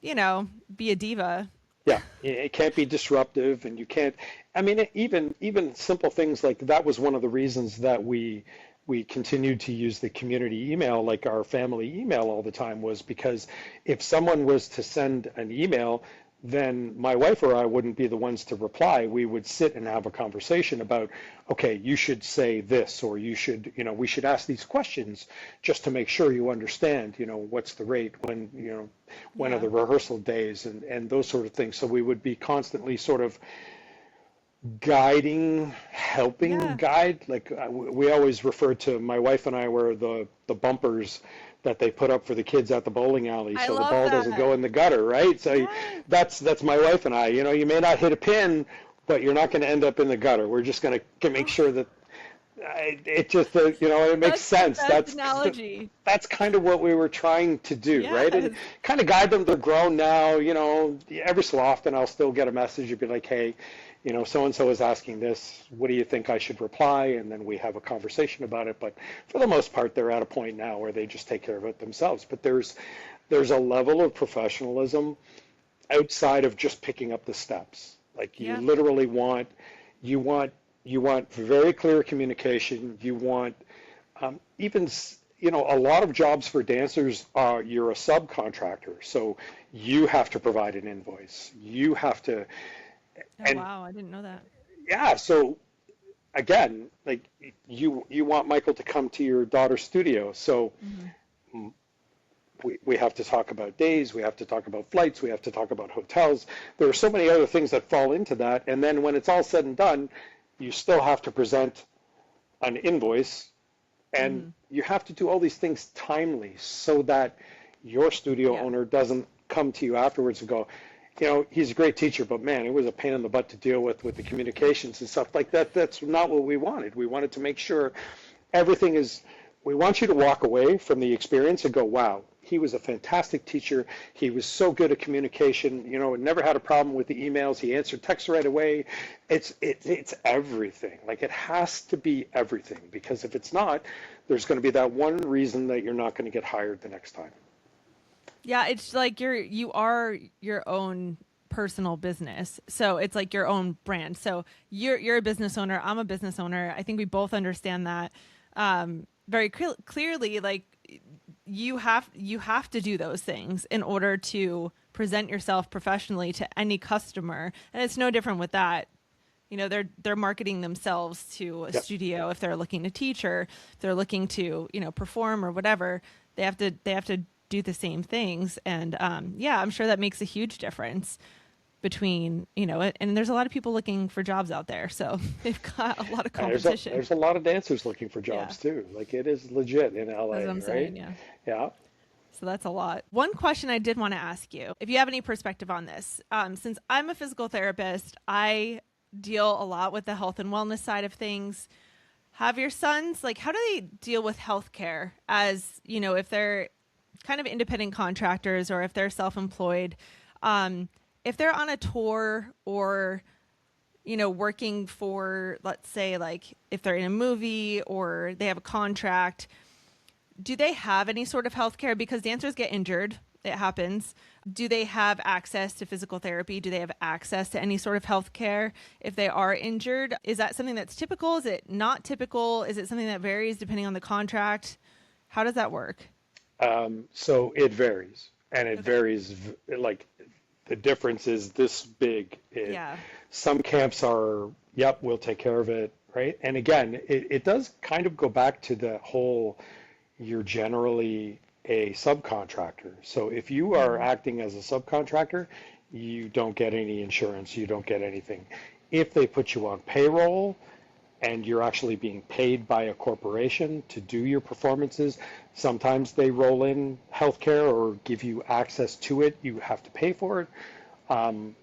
be a diva. Yeah, it can't be disruptive, and you can't. I mean, even simple things like that was one of the reasons that we continued to use the community email, like our family email, all the time, was because if someone was to send an email, then my wife or I wouldn't be the ones to reply. We would sit and have a conversation about, okay, you should say this, or you should, we should ask these questions just to make sure you understand, what's the rate, when are the rehearsal days, and those sort of things. So we would be constantly sort of guide. Like we always refer to, my wife and I were the bumpers that they put up for the kids at the bowling alley, so the ball doesn't go in the gutter, right? So that's my wife and I. You may not hit a pin, but you're not going to end up in the gutter. We're just going to make sure that it just, it makes sense. That's analogy. That's kind of what we were trying to do, right? And kind of guide them. They're grown now. Every so often I'll still get a message. You'd be like, hey, so-and-so is asking this, what do you think I should reply? And then we have a conversation about it. But for the most part, they're at a point now where they just take care of it themselves. But there's a level of professionalism outside of just picking up the steps. Like you literally want very clear communication. You want even, a lot of jobs for dancers are, you're a subcontractor. So you have to provide an invoice. You have to. Wow, I didn't know that. Yeah, so again, like you want Michael to come to your daughter's studio, so we have to talk about days, we have to talk about flights, we have to talk about hotels. There are so many other things that fall into that, and then when it's all said and done, you still have to present an invoice, and you have to do all these things timely so that your studio owner doesn't come to you afterwards and go, he's a great teacher, but man, it was a pain in the butt to deal with the communications and stuff like that. That's not what we wanted. We wanted to make sure everything is, we want you to walk away from the experience and go, wow, he was a fantastic teacher. He was so good at communication, never had a problem with the emails. He answered texts right away. It's everything. Like it has to be everything, because if it's not, there's going to be that one reason that you're not going to get hired the next time. Yeah, it's like you are your own personal business. So it's like your own brand. So you're a business owner. I'm a business owner. I think we both understand that. very clearly, like you have to do those things in order to present yourself professionally to any customer, and it's no different with that. You know, they're marketing themselves to a Yep. studio if they're looking to teach, or if they're looking to, you know, perform or whatever. They have to do the same things, and yeah, I'm sure that makes a huge difference between, you know, and there's a lot of people looking for jobs out there, so they've got a lot of And competition. there's a lot of dancers looking for Yeah, jobs too. Like it is legit in that's what LA, I'm right? saying. Yeah. Yeah. So that's a lot. One question I did want to ask you, if you have any perspective on this, since I'm a physical therapist, I deal a lot with the health and wellness side of things. Have your sons, like, how do they deal with healthcare as, you know, if they're kind of independent contractors or if they're self-employed, if they're on a tour or, you know, working for, let's say, like if they're in a movie or they have a contract, do they have any sort of health care? Because dancers get injured. It happens. Do they have access to physical therapy? Do they have access to any sort of health care if they are injured? Is that something that's typical? Is it not typical? Is it something that varies depending on the contract? How does that work? So it varies, and it Okay. varies like the difference is this big. Yeah. Some camps are, yep, we'll take care of it, right? And again, it does kind of go back to the whole, you're generally a subcontractor. So if you are Mm. acting as a subcontractor, you don't get any insurance, you don't get anything. If they put you on payroll, and you're actually being paid by a corporation to do your performances, sometimes they roll in healthcare or give you access to it. You have to pay for it. Um,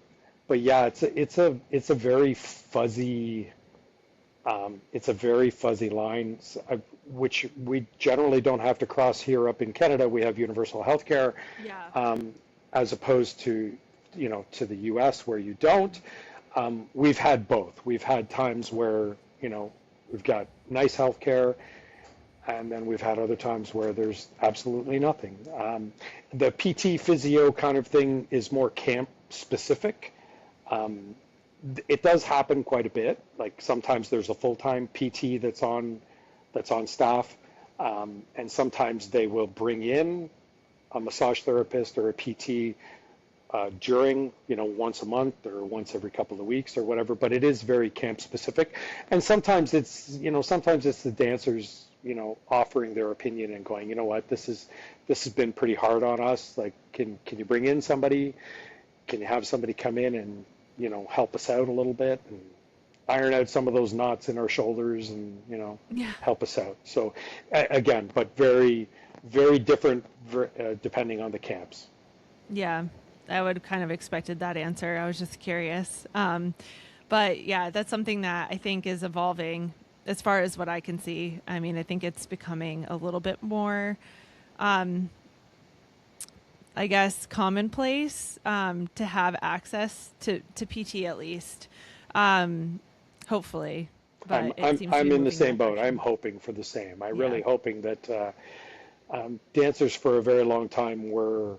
but yeah, it's a very fuzzy line, which we generally don't have to cross here up in Canada. We have universal healthcare, Yeah. as opposed to, to the U.S. where you don't. We've had both. We've had times where, we've got nice healthcare, and then we've had other times where there's absolutely nothing. The PT physio kind of thing is more camp specific. Um, it does happen quite a bit. Like sometimes there's a full-time PT that's on staff, and sometimes they will bring in a massage therapist or a PT during, once a month or once every couple of weeks or whatever. But it is very camp specific, and sometimes it's the dancers, offering their opinion and going, you know what, this has been pretty hard on us. Like, can you bring in somebody? Can you have somebody come in and help us out a little bit and iron out some of those knots in our shoulders and Yeah. help us out. So again, but very, very different depending on the camps. Yeah. I would kind of expected that answer. I was just curious. But yeah, that's something that I think is evolving as far as what I can see. I mean, I think it's becoming a little bit more, um, I guess, commonplace to have access to PT at least, um, hopefully. I'm But it I'm seems to be I'm in the moving in same that boat. I'm direction. hoping for the same. I'm Yeah. really hoping that dancers for a very long time were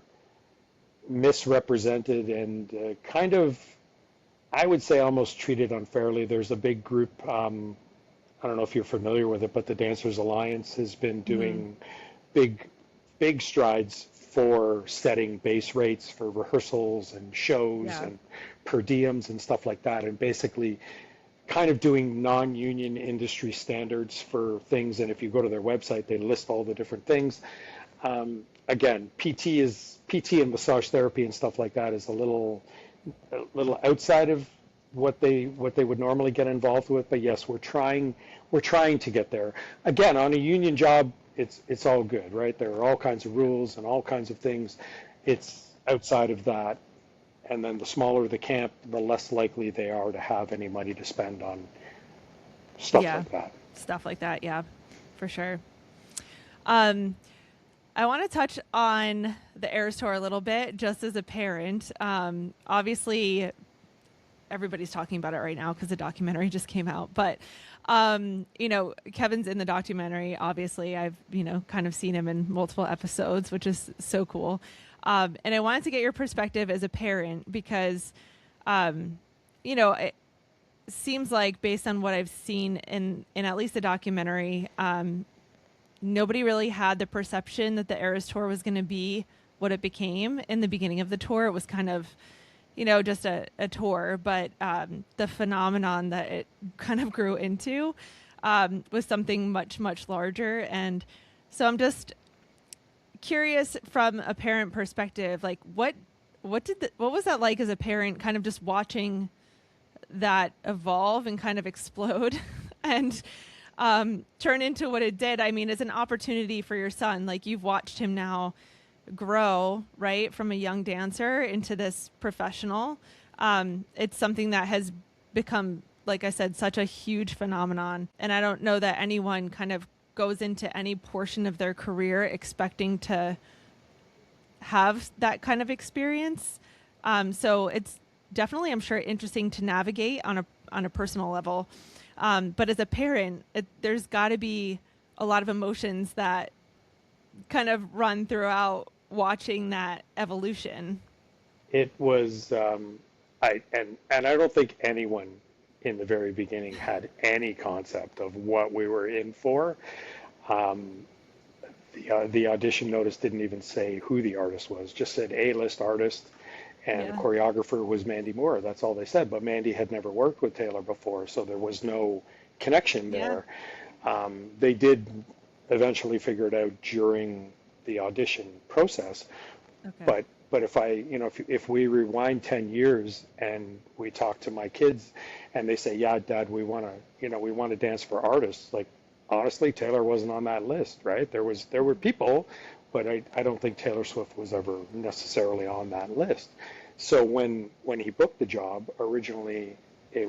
misrepresented and kind of, I would say, almost treated unfairly. There's a big group. I don't know if you're familiar with it, but the Dancers Alliance has been Hmm. doing big, big strides for setting base rates for rehearsals and shows Yeah. and per diems and stuff like that, and basically kind of doing non-union industry standards for things. And if you go to their website, they list all the different things. Again, PT and massage therapy and stuff like that is a little outside of what they would normally get involved with. But yes, we're trying to get there. Again, on a union job, it's all good, right? There are all kinds of rules and all kinds of things. It's outside of that, and then the smaller the camp, the less likely they are to have any money to spend on stuff Yeah. like that. Stuff like that. Yeah, for sure. Um, I want to touch on the Eras Tour a little bit, just as a parent. Obviously, everybody's talking about it right now because the documentary just came out. But, Kevin's in the documentary. Obviously, I've, kind of seen him in multiple episodes, which is so cool. And I wanted to get your perspective as a parent because, it seems like based on what I've seen in at least the documentary, nobody really had the perception that the Eras Tour was going to be what it became. In the beginning of the tour, it was kind of, just a tour, but the phenomenon that it kind of grew into was something much, much larger. And so I'm just curious from a parent perspective, like what was that like as a parent, kind of just watching that evolve and kind of explode and turn into what it did? I mean, as an opportunity for your son, like you've watched him now grow, right, from a young dancer into this professional. It's something that has become, like I said, such a huge phenomenon. And I don't know that anyone kind of goes into any portion of their career expecting to have that kind of experience. So it's definitely, I'm sure, interesting to navigate on a personal level. But as a parent, there's got to be a lot of emotions that kind of run throughout watching that evolution. It was, I don't think anyone in the very beginning had any concept of what we were in for. The audition notice didn't even say who the artist was, just said A-list artist, and the choreographer was Mandy Moore. That's all they said. But Mandy had never worked with Taylor before, so there was no connection there. They did eventually figure it out during the audition process. Okay. But if we rewind 10 years and we talk to my kids and they say, yeah, Dad, we want to dance for artists, like, honestly, Taylor wasn't on that list, right? There were people, but I don't think Taylor Swift was ever necessarily on that list. So when he booked the job, originally they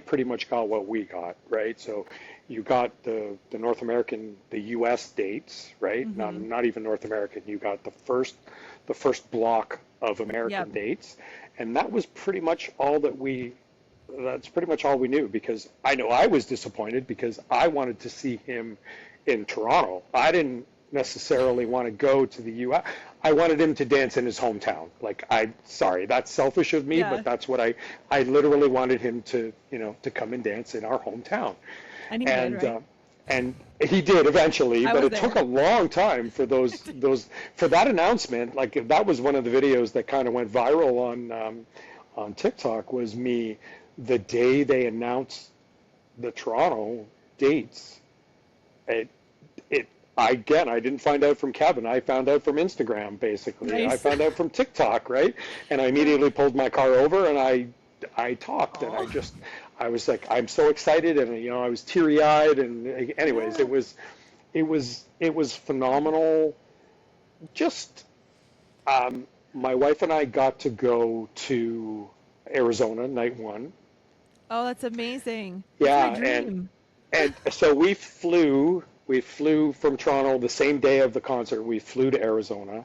pretty much got what we got, right? So you got the North American, the U.S. dates, right? Mm-hmm. Not even North American. You got the first block of American dates, and that was pretty much all that's pretty much all we knew, because I know I was disappointed because I wanted to see him in Toronto. I didn't necessarily want to go to the U.S. I wanted him to dance in his hometown. Like, sorry, that's selfish of me, but that's what I literally wanted him to come and dance in our hometown. And he did, right? And he did eventually, but it took a long time for for that announcement. Like, that was one of the videos that kind of went viral on TikTok, was me the day they announced the Toronto dates. I didn't find out from Kevin. I found out from Instagram, basically. Nice. I found out from TikTok, right? And I immediately pulled my car over and I talked, and I was like, I'm so excited, and I was teary-eyed, and anyways, it was phenomenal. Just my wife and I got to go to Arizona night one. Oh, that's amazing. Yeah, that's my dream. and so we flew from Toronto the same day of the concert. We flew to Arizona.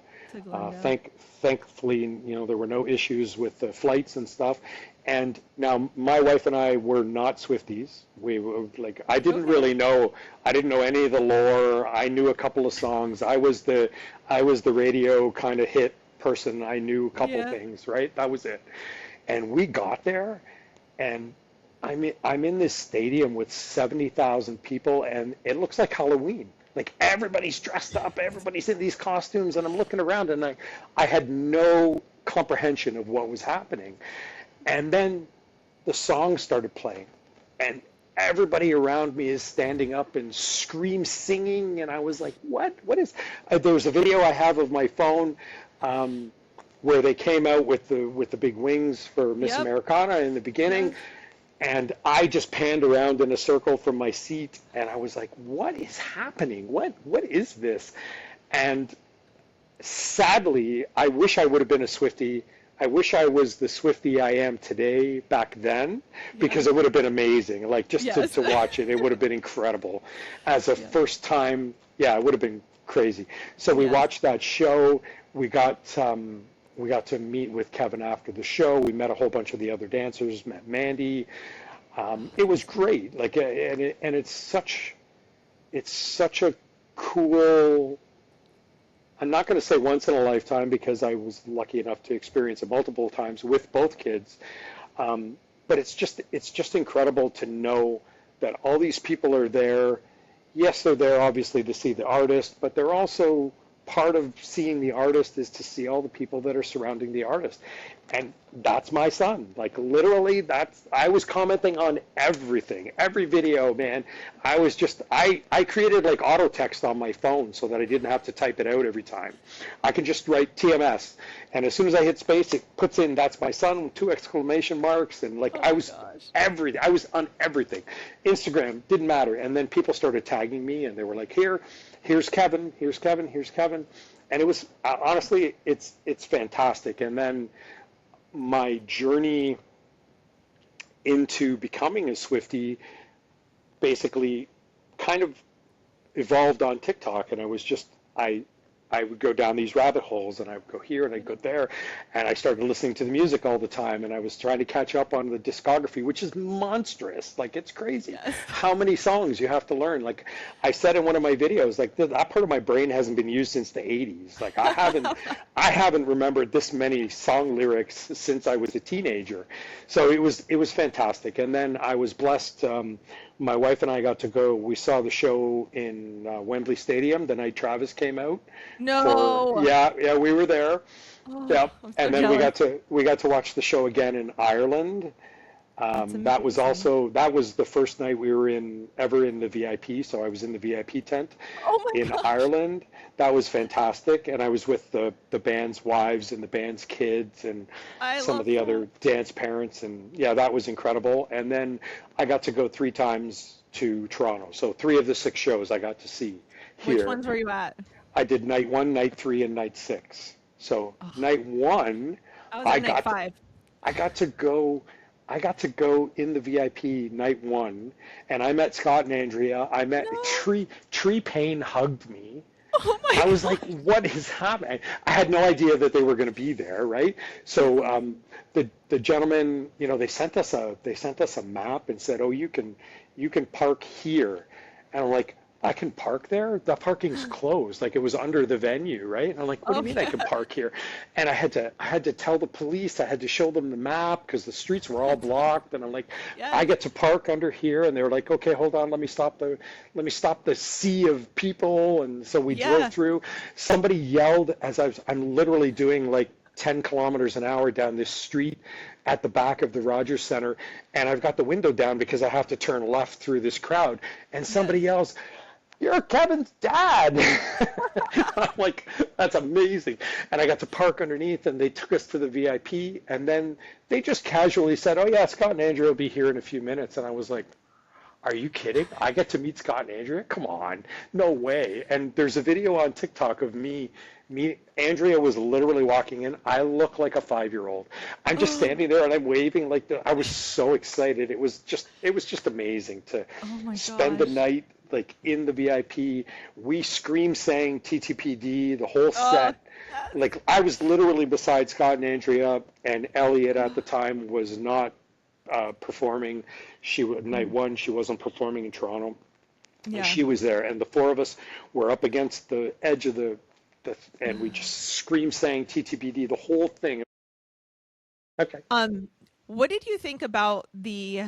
Thankfully, there were no issues with the flights and stuff. And now my wife and I were not Swifties. We were like, I didn't know any of the lore. I knew a couple of songs. I was the radio kind of hit person. I knew a couple things, right? That was it. And we got there, and I'm in this stadium with 70,000 people, and it looks like Halloween. Like, everybody's dressed up, everybody's in these costumes, and I'm looking around, and I had no comprehension of what was happening. And then the song started playing, and everybody around me is standing up and singing, and I was like, what is, there was a video I have of my phone, where they came out with the big wings for Miss Americana in the beginning. And I just panned around in a circle from my seat, and I was like, what is happening? What is this? And sadly, I wish I would have been a Swiftie. I wish I was the Swiftie I am today back then, because it would have been amazing. Like, just to watch it, it would have been incredible. As a first time, it would have been crazy. So we watched that show. We got to meet with Kevin after the show. We met a whole bunch of the other dancers, met Mandy. It was great. Like, and it's such a cool, I'm not going to say once in a lifetime, because I was lucky enough to experience it multiple times with both kids. But it's just incredible to know that all these people are there. Yes, they're there obviously to see the artist, but they're also part of seeing the artist is to see all the people that are surrounding the artist. And that's my son. Like literally I was commenting on everything, every video, man. I created like auto text on my phone so that I didn't have to type it out every time. I can just write TMS. And as soon as I hit space, it puts in "that's my son" with 2 exclamation marks. And like, I was everything. I was on everything. Instagram, didn't matter. And then people started tagging me and they were like, here's Kevin, here's Kevin, here's Kevin. And it was, honestly, it's fantastic. And then my journey into becoming a Swiftie basically kind of evolved on TikTok. And I would go down these rabbit holes and I would go here and I'd go there. And I started listening to the music all the time. And I was trying to catch up on the discography, which is monstrous. Like, it's crazy how many songs you have to learn. Like I said in one of my videos, like that part of my brain hasn't been used since the 80s. Like I haven't remembered this many song lyrics since I was a teenager. So it was fantastic. And then I was blessed. My wife and I got to go. We saw the show in Wembley Stadium the night Travis came out. No. Yeah, we were there. Oh, yeah, I'm so and then jealous. we got to watch the show again in Ireland. That was the first night we were ever in the VIP. So I was in the VIP tent in Ireland. That was fantastic, and I was with the band's wives and the band's kids and some of the other dance parents, and yeah, that was incredible. And then I got to go 3 times to Toronto. So 3 of the 6 shows I got to see here. Which ones were you at? I did night 1, night 3, and night 6. So night 1, I was at night 5. I got to go in the VIP night 1, and I met Scott and Andrea. I met Tree Payne hugged me. Oh my I was like, what is happening? I had no idea that they were going to be there, right? So the gentleman, they sent us a map and said, oh, you can park here. And I'm like, I can park there? The parking's closed. Like, it was under the venue, right? And I'm like, what do you mean I can park here? And I had to tell the police, I had to show them the map because the streets were all blocked. And I'm like, I get to park under here. And they were like, okay, hold on, let me stop the sea of people. And so we drove through. Somebody yelled as I'm literally doing like 10 kilometers an hour down this street at the back of the Rogers Center, and I've got the window down because I have to turn left through this crowd, and somebody yells, "You're Kevin's dad!" I'm like, that's amazing. And I got to park underneath, and they took us to the VIP, and then they just casually said, oh yeah, Scott and Andrea will be here in a few minutes. And I was like, are you kidding? I get to meet Scott and Andrea? Come on, no way. And there's a video on TikTok of me, Andrea was literally walking in. I look like a 5-year-old. I'm just standing there and I'm waving I was so excited. It was just amazing to spend the night like in the VIP. We sang TTPD, the whole set. Like I was literally beside Scott and Andrea, and Elliot at the time was not performing. Night 1, she wasn't performing in Toronto. Yeah. And she was there, and the 4 of us were up against the edge of and we just sang TTPD, the whole thing. Okay. What did you think about the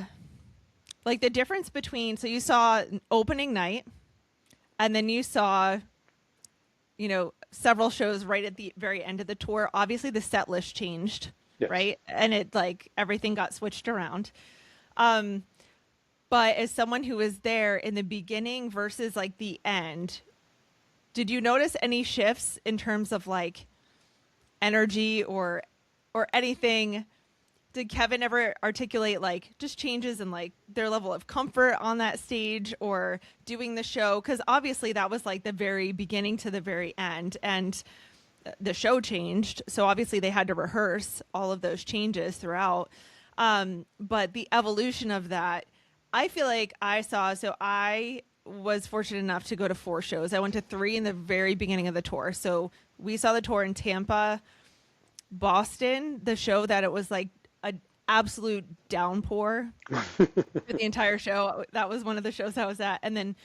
difference between, so you saw opening night and then you saw, several shows right at the very end of the tour. Obviously the set list changed, right? And it everything got switched around. But as someone who was there in the beginning versus the end, did you notice any shifts in terms of energy or anything? Did Kevin ever articulate just changes in their level of comfort on that stage or doing the show? Because obviously that was the very beginning to the very end, and the show changed. So obviously they had to rehearse all of those changes throughout. But the evolution of that, I feel like I saw. So I was fortunate enough to go to 4 shows. I went to 3 in the very beginning of the tour. So we saw the tour in Tampa, Boston, the show that it was an absolute downpour for the entire show. That was one of the shows I was at. And then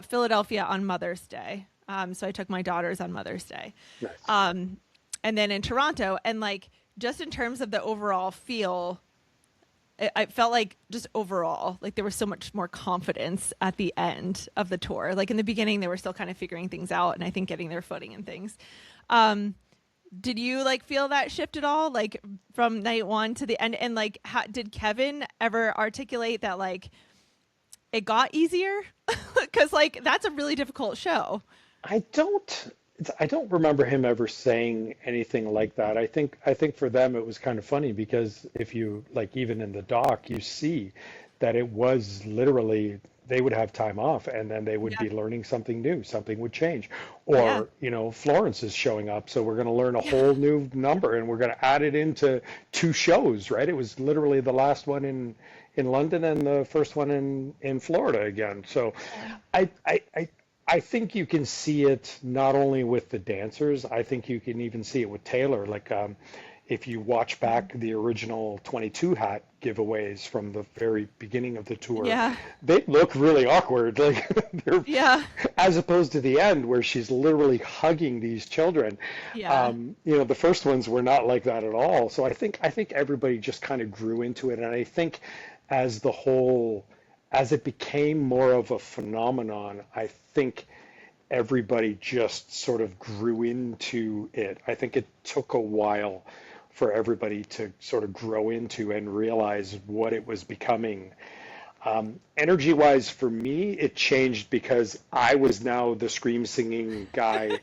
Philadelphia on Mother's Day. So I took my daughters on Mother's Day. Nice. And then in Toronto. And just in terms of the overall feel, I felt like just overall, like there was so much more confidence at the end of the tour. Like in the beginning, they were still kind of figuring things out, and I think getting their footing and things. Um, did you like feel that shift at all, like from night one to the end? And like, did Kevin ever articulate that like it got easier? Because like that's a really difficult show. I don't I don't remember him ever saying anything like that. I think for them it was kind of funny because if you like even in the doc you see that it was literally they would have time off and then they would Yeah. be learning something new, something would change. Yeah. Or, Florence is showing up, so we're going to learn a Yeah. whole new number and we're going to add it into two shows, right? It was literally the last one in London and the first one in Florida again. So I, I, I, I think you can see it not only with the dancers, I think you can even see it with Taylor. Like, if you watch back the original 22 hat giveaways from the very beginning of the tour, Yeah. they look really awkward. Like, they're, Yeah. as opposed to the end where she's literally hugging these children. Yeah. The first ones were not like that at all. So I think everybody just kind of grew into it. And I think as the whole, as it became more of a phenomenon, I think everybody just sort of grew into it. I think it took a while for everybody to sort of grow into and realize what it was becoming. Energy wise, for me, it changed because I was now the scream singing guy.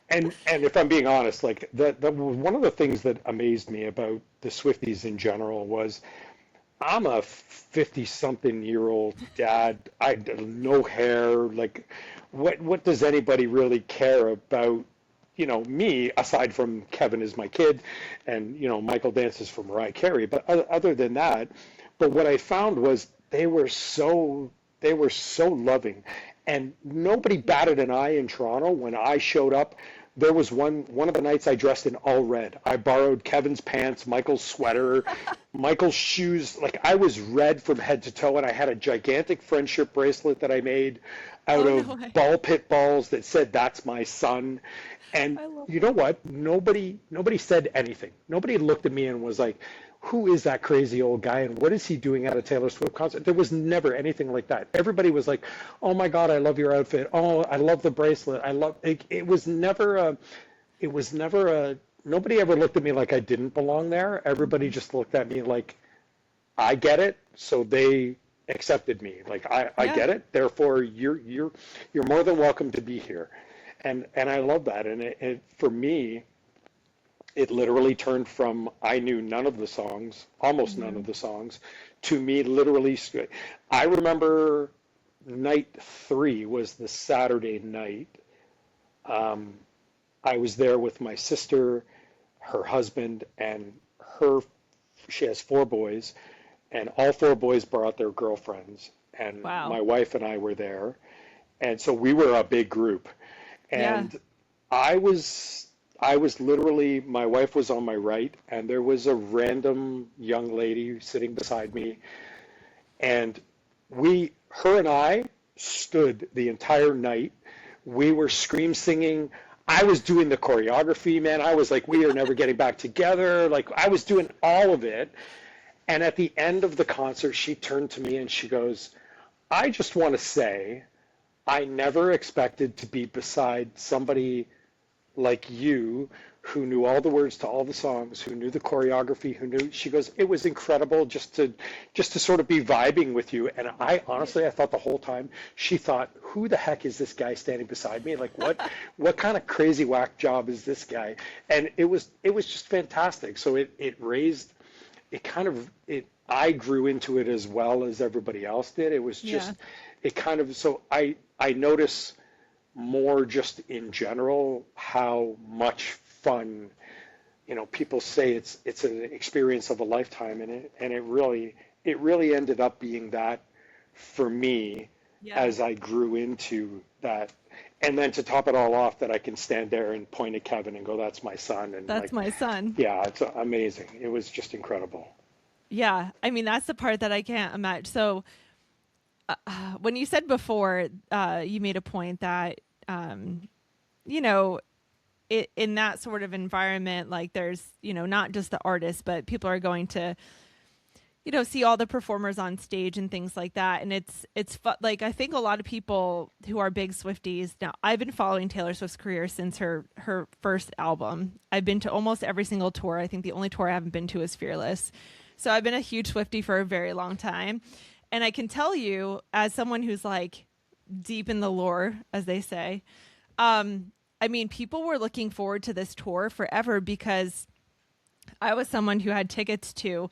And if I'm being honest, like that was one of the things that amazed me about the Swifties in general was I'm a 50-something-year-old dad. I no hair. Like, what does anybody really care about, me, aside from Kevin is my kid, and Michael dances for Mariah Carey. But other than that, but what I found was they were so loving, and nobody batted an eye in Toronto when I showed up. There was one of the nights I dressed in all red. I borrowed Kevin's pants, Michael's sweater, Michael's shoes. Like I was red from head to toe, and I had a gigantic friendship bracelet that I made out Oh no of way. ball pit balls that said "That's my son." And I love you know what? Nobody said anything. Nobody looked at me and was like, "Who is that crazy old guy and what is he doing at a Taylor Swift concert?" There was never anything like that. Everybody was like, "Oh my God, I love your outfit. Oh, I love the bracelet. I love it." It was never a nobody ever looked at me like I didn't belong there. Everybody just looked at me like I get it, so they accepted me. Like I Yeah. get it, therefore you're more than welcome to be here. And I love that. And it for me, it literally turned from I knew none of the songs, almost none Hmm. of the songs, to me literally. I remember night three was the Saturday night. Um, I was there with my sister, her husband, and her. She has four boys, and all four boys brought their girlfriends, and Wow. my wife and I were there, and so we were a big group. Yeah. And I was I was literally my wife was on my right and there was a random young lady sitting beside me and her and I stood the entire night. We were scream singing. I was doing the choreography, man. I was like, we are never getting back together. Like I was doing all of it. And at the end of the concert, she turned to me and she goes, I just want to say I never expected to be beside somebody like you who knew all the words to all the songs, who knew the choreography, who knew. She goes, it was incredible just to sort of be vibing with you. And I honestly, I thought the whole time she thought, who the heck is this guy standing beside me? Like what kind of crazy whack job is this guy? And it was just fantastic. So it raised it kind of it I grew into it as well as everybody else did. It was just Yeah. it kind of so I notice more just in general how much fun people say it's an experience of a lifetime and it really ended up being that for me Yeah. as I grew into that. And then to top it all off, that I can stand there and point at Kevin and go, that's my son. And That's like, my son. yeah, it's amazing. It was just incredible. Yeah. I mean, that's the part that I can't imagine. So, when you said before, you made a point that, you know, in that sort of environment, like there's, not just the artists, but people are going to see all the performers on stage and things like that. And it's like, I think a lot of people who are big Swifties now, I've been following Taylor Swift's career since her first album. I've been to almost every single tour. I think the only tour I haven't been to is Fearless. So I've been a huge Swiftie for a very long time. And I can tell you, as someone who's like deep in the lore, as they say, I mean, people were looking forward to this tour forever because I was someone who had tickets to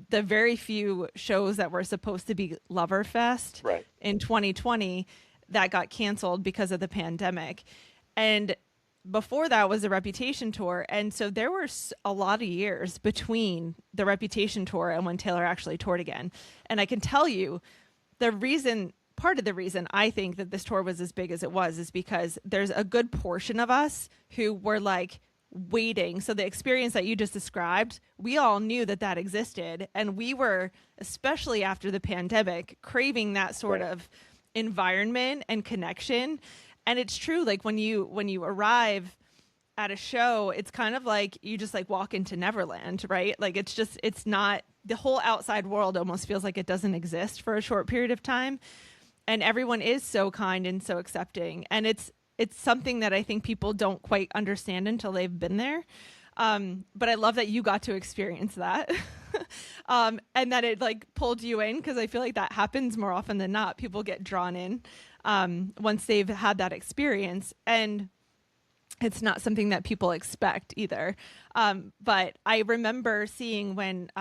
the very few shows that were supposed to be Loverfest Right. in 2020 that got canceled because of the pandemic. And before that was the Reputation tour. And so there were a lot of years between the Reputation tour and when Taylor actually toured again. And I can tell you part of the reason I think that this tour was as big as it was is because there's a good portion of us who were like waiting. So the experience that you just described, we all knew that existed. And we were, especially after the pandemic, craving that sort of environment and connection. And it's true, like when you arrive at a show, it's kind of like you just like walk into Neverland, right? Like it's not, the whole outside world almost feels like it doesn't exist for a short period of time. And everyone is so kind and so accepting. And it's something that I think people don't quite understand until they've been there. But I love that you got to experience that. And that it like pulled you in, because I feel like that happens more often than not. People get drawn in once they've had that experience. And it's not something that people expect either. But I remember seeing when,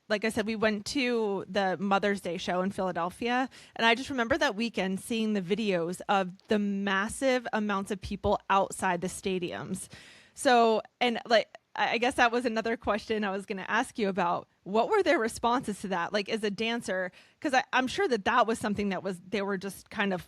like I said, we went to the Mother's Day show in Philadelphia. And I just remember that weekend seeing the videos of the massive amounts of people outside the stadiums. So, and like, I guess that was another question I was going to ask you about. What were their responses to that? Like as a dancer, because I'm sure that was something they were just kind of,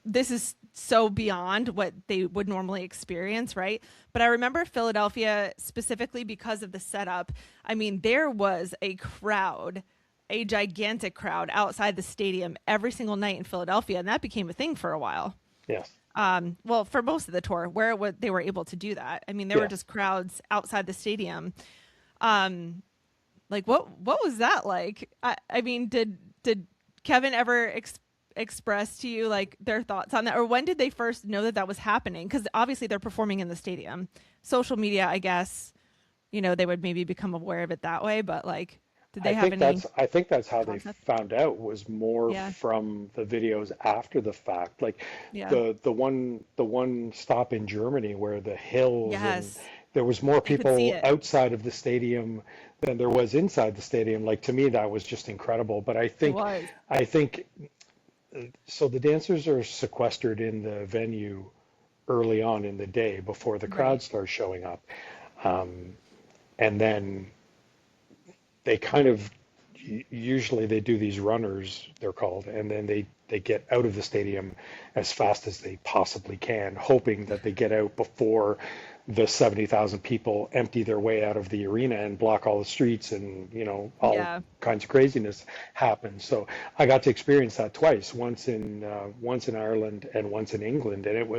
this is so beyond what they would normally experience, right? But I remember Philadelphia specifically because of the setup. I mean, there was a crowd, a gigantic crowd outside the stadium every single night in Philadelphia, and that became a thing for a while. Yes. Well, for most of the tour, they were able to do that. I mean, there were just crowds outside the stadium. Like what was that like? I mean, did Kevin ever express to you like their thoughts on that, or when did they first know that was happening? Because obviously they're performing in the stadium. Social media, I guess, they would maybe become aware of it that way, but like, did they have any? I think that's how concept? they found out, was more from the videos after the fact. Like the one stop in Germany where the hills and there was more people outside of the stadium than there was inside the stadium. Like to me, that was just incredible. But I think so the dancers are sequestered in the venue early on in the day before the crowd starts showing up. And then they kind of, usually they do these runners, they're called, and then they get out of the stadium as fast as they possibly can, hoping that they get out before the 70,000 people empty their way out of the arena and block all the streets, and all kinds of craziness happens. So I got to experience that twice, once in Ireland and once in England, and it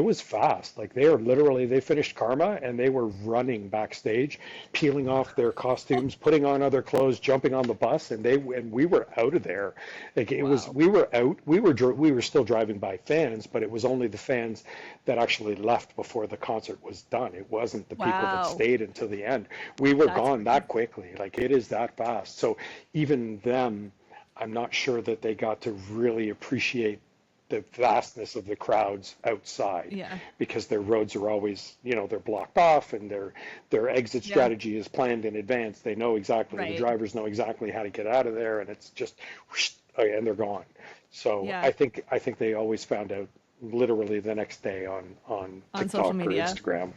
was fast. Like they finished Karma and they were running backstage, peeling off their costumes, putting on other clothes, jumping on the bus, and we were out of there. Like it was, we were still driving by fans, but it was only the fans that actually left before the concert was done. It wasn't the people that stayed until the end. We were gone that quickly. Like it is that fast. So even them, I'm not sure that they got to really appreciate the vastness of the crowds outside, because their roads are always, they're blocked off, and their exit strategy is planned in advance. They know exactly, the drivers know exactly how to get out of there, and it's just, whoosh, and they're gone. So I think they always found out literally the next day on TikTok social media or Instagram.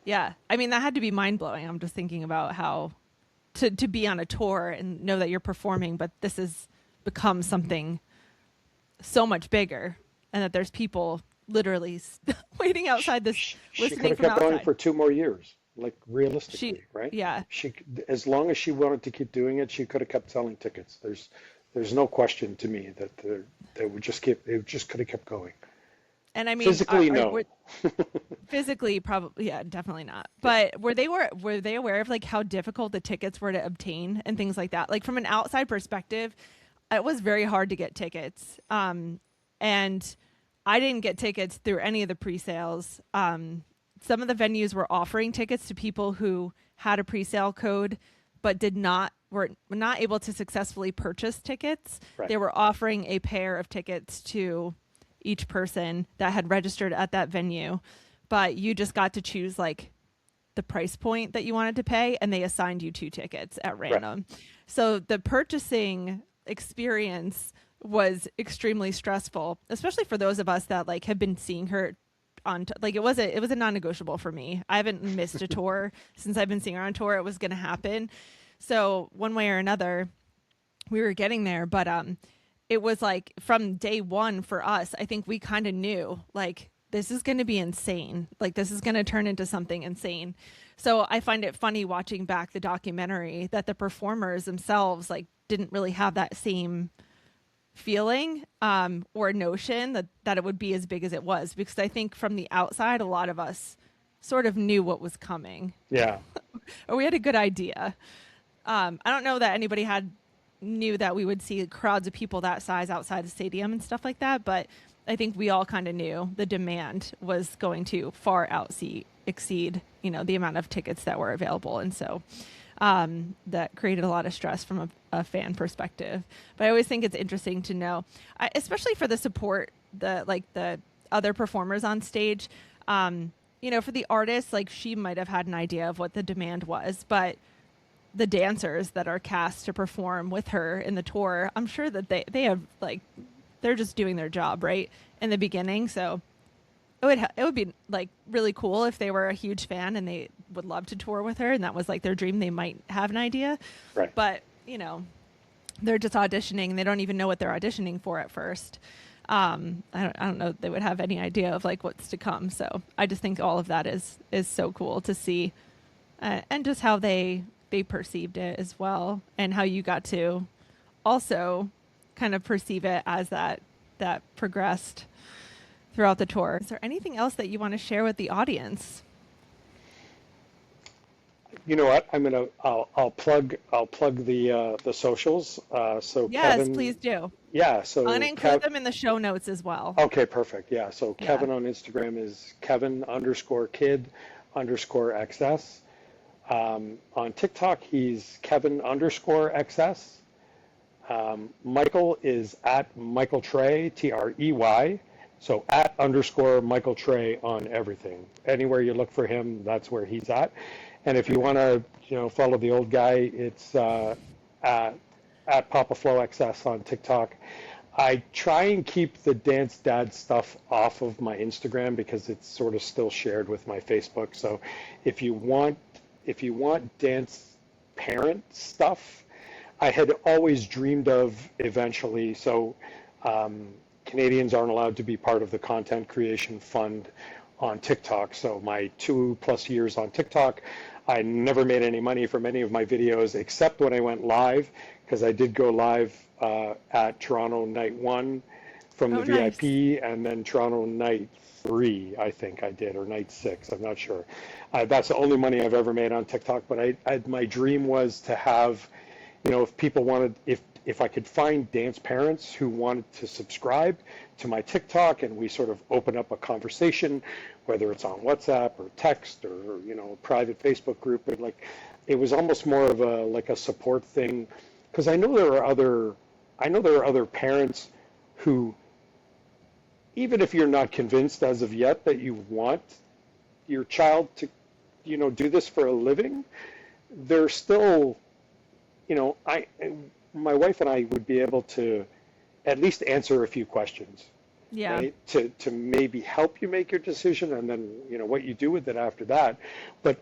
Yeah. I mean, that had to be mind blowing. I'm just thinking about how to be on a tour and know that you're performing, but this has become something so much bigger, and that there's people literally waiting outside this, listening from outside. She could have kept going for 2 more years, like realistically, right? Yeah. She, as long as she wanted to keep doing it, she could have kept selling tickets. There's no question to me that they would just could have kept going. And I mean, Physically, no. physically, probably, yeah, definitely not. But were they aware of like how difficult the tickets were to obtain and things like that? Like from an outside perspective, it was very hard to get tickets. And I didn't get tickets through any of the pre-sales. Some of the venues were offering tickets to people who had a pre-sale code, but were not able to successfully purchase tickets. Right. They were offering a pair of tickets to each person that had registered at that venue, but you just got to choose like the price point that you wanted to pay, and they assigned you 2 tickets at random. Right. So the purchasing experience was extremely stressful, especially for those of us that like have been seeing her on like it was a non-negotiable for me. I haven't missed a tour since I've been seeing her on tour. It was going to happen. So one way or another, we were getting there, but it was like from day one for us, I think we kind of knew like this is going to be insane. Like this is going to turn into something insane. So I find it funny watching back the documentary that the performers themselves like didn't really have that same feeling or notion that it would be as big as it was, because I think from the outside, a lot of us sort of knew what was coming. Yeah. Or we had a good idea. I don't know that anybody knew that we would see crowds of people that size outside the stadium and stuff like that, but I think we all kind of knew the demand was going to far exceed, the amount of tickets that were available. And so that created a lot of stress from a fan perspective. But I always think it's interesting to know, especially for the support, the other performers on stage, for the artists, like she might have had an idea of what the demand was, but the dancers that are cast to perform with her in the tour, I'm sure that they have like, they're just doing their job right in the beginning. So it would be like really cool if they were a huge fan and they would love to tour with her and that was like their dream. They might have an idea, right? But they're just auditioning and they don't even know what they're auditioning for at first. I don't know if they would have any idea of like what's to come. So I just think all of that is so cool to see, and just how they perceived it as well, and how you got to also kind of perceive it as that progressed throughout the tour. Is there anything else that you want to share with the audience? You know what? I'll plug the socials. So yes, Kevin, please do. Yeah. So I'm going to include them in the show notes as well. Okay, perfect. Yeah. So Kevin on Instagram is Kevin_kid_XS. On TikTok, he's Kevin_XS. Michael is at Michael Trey, Trey. So @_Michael Trey on everything. Anywhere you look for him, that's where he's at. And if you want to, follow the old guy, it's at PapaFlowXS on TikTok. I try and keep the Dance Dad stuff off of my Instagram because it's sort of still shared with my Facebook. So if you want dance parent stuff, I had always dreamed of eventually. So Canadians aren't allowed to be part of the content creation fund on TikTok. So my 2+ years on TikTok, I never made any money from any of my videos except when I went live, because I did go live at Toronto Night 1 from the VIP, and then Toronto Night 3, I think I did, or Night 6, I'm not sure. That's the only money I've ever made on TikTok, but my dream was to have, if people wanted, if I could find dance parents who wanted to subscribe to my TikTok and we sort of open up a conversation, whether it's on WhatsApp or text or, a private Facebook group, but like, it was almost more of a support thing. Because I know there are other parents who, even if you're not convinced as of yet that you want your child to, do this for a living, they're still, my wife and I would be able to at least answer a few questions. Yeah. Right? To maybe help you make your decision, and then what you do with it after that. But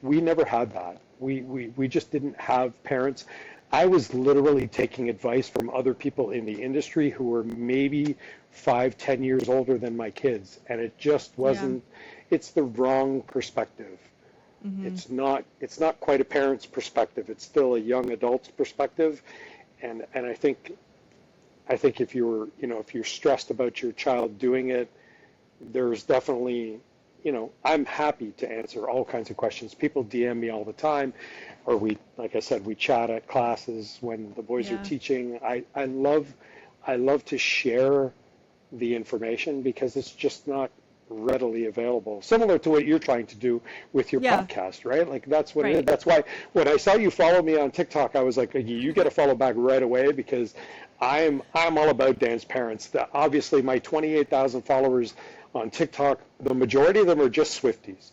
we never had that. We just didn't have parents. I was literally taking advice from other people in the industry who were maybe 5-10 years older than my kids, and it just wasn't. Yeah. It's the wrong perspective. Mm-hmm. It's not quite a parent's perspective. It's still a young adult's perspective, and I think if you're stressed about your child doing it, there's definitely, I'm happy to answer all kinds of questions. People DM me all the time, or like I said, we chat at classes when the boys are Yeah. teaching. I love to share the information because it's just not readily available. Similar to what you're trying to do with your Yeah. podcast, right? Like that's what it is. Right. That's why when I saw you follow me on TikTok, I was like, you got to follow back right away because I'm all about dance parents. Obviously, my 28,000 followers on TikTok, the majority of them are just Swifties.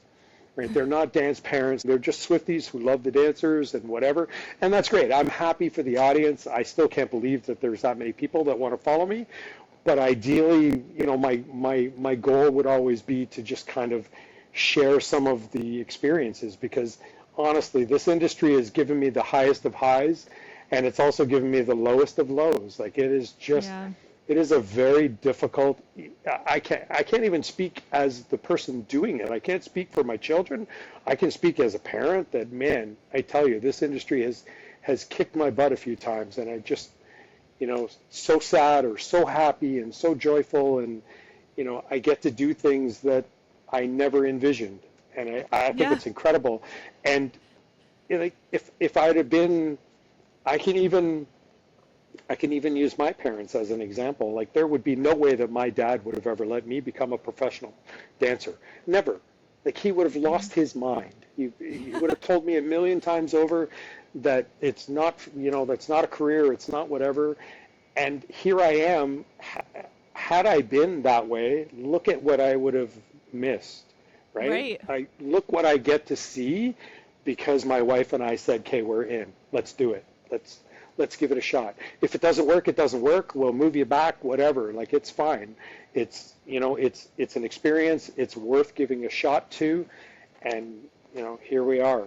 Right? They're not dance parents. They're just Swifties who love the dancers and whatever. And that's great. I'm happy for the audience. I still can't believe that there's that many people that want to follow me. But ideally, my goal would always be to just kind of share some of the experiences because honestly, this industry has given me the highest of highs and it's also given me the lowest of lows. Like it is just, Yeah. it is a very difficult, I can't even speak as the person doing it. I can't speak for my children. I can speak as a parent that, man, I tell you, this industry has kicked my butt a few times and I just, so sad or so happy and so joyful. And, I get to do things that I never envisioned. And I think Yeah. it's incredible. And if I'd have been, I can even use my parents as an example. Like there would be no way that my dad would have ever let me become a professional dancer. Never. Like he would have lost his mind. He would have told me a million times over that it's not, that's not a career. It's not whatever. And here I am. Had I been that way, look at what I would have missed, right? Right. Look what I get to see because my wife and I said, "Okay, we're in. Let's do it. Let's give it a shot. If it doesn't work, it doesn't work. We'll move you back, whatever. Like it's fine. It's an experience. It's worth giving a shot to, and here we are."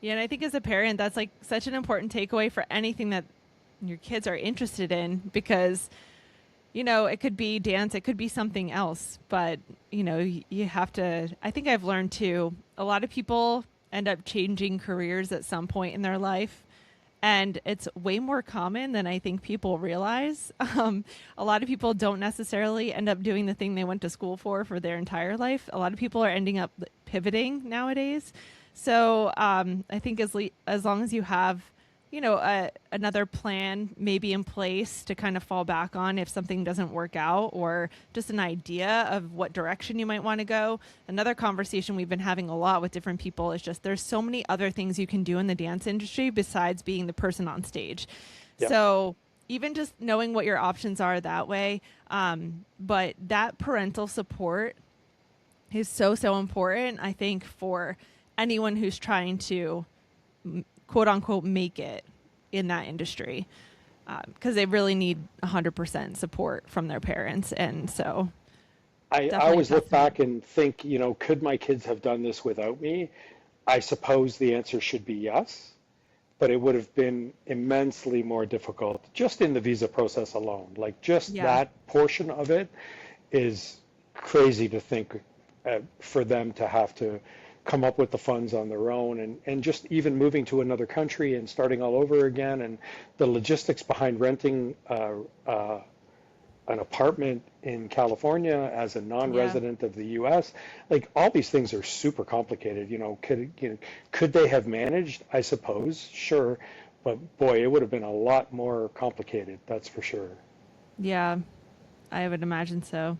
Yeah, and I think as a parent, that's like such an important takeaway for anything that your kids are interested in because, it could be dance, it could be something else, but, you have to, I think I've learned too, a lot of people end up changing careers at some point in their life. And it's way more common than I think people realize. A lot of people don't necessarily end up doing the thing they went to school for their entire life. A lot of people are ending up pivoting nowadays. So I think as long as you have, another plan maybe in place to kind of fall back on if something doesn't work out or just an idea of what direction you might want to go. Another conversation we've been having a lot with different people is just there's so many other things you can do in the dance industry besides being the person on stage. Yep. So even just knowing what your options are that way, but that parental support is so important, I think, for anyone who's trying to quote unquote make it in that industry because they really need 100% support from their parents. And so I always look back and think, could my kids have done this without me? I suppose the answer should be yes, but it would have been immensely more difficult just in the visa process alone. Like just that portion of it is crazy to think for them to have to come up with the funds on their own and just even moving to another country and starting all over again and the logistics behind renting an apartment in California as a non-resident of the US, like all these things are super complicated. Could they have managed? I suppose, sure, but boy, it would have been a lot more complicated, that's for sure. Yeah, I would imagine so.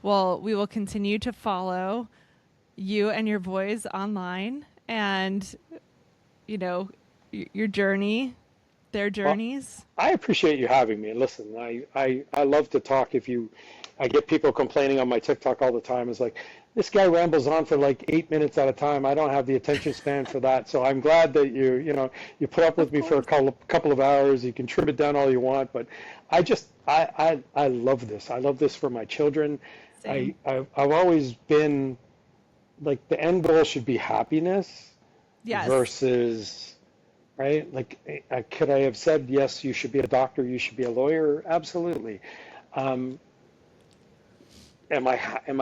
Well, we will continue to follow you and your boys online and, your journey, their journeys. Well, I appreciate you having me. Listen, I love to talk. I get people complaining on my TikTok all the time. It's like, this guy rambles on for like 8 minutes at a time. I don't have the attention span for that. So I'm glad that you put up with me for a couple of hours. You can trim it down all you want, but I love this. I love this for my children. Same. I've always been like the end goal should be happiness versus, right? Like, could I have said, yes, you should be a doctor, you should be a lawyer? Absolutely. Am I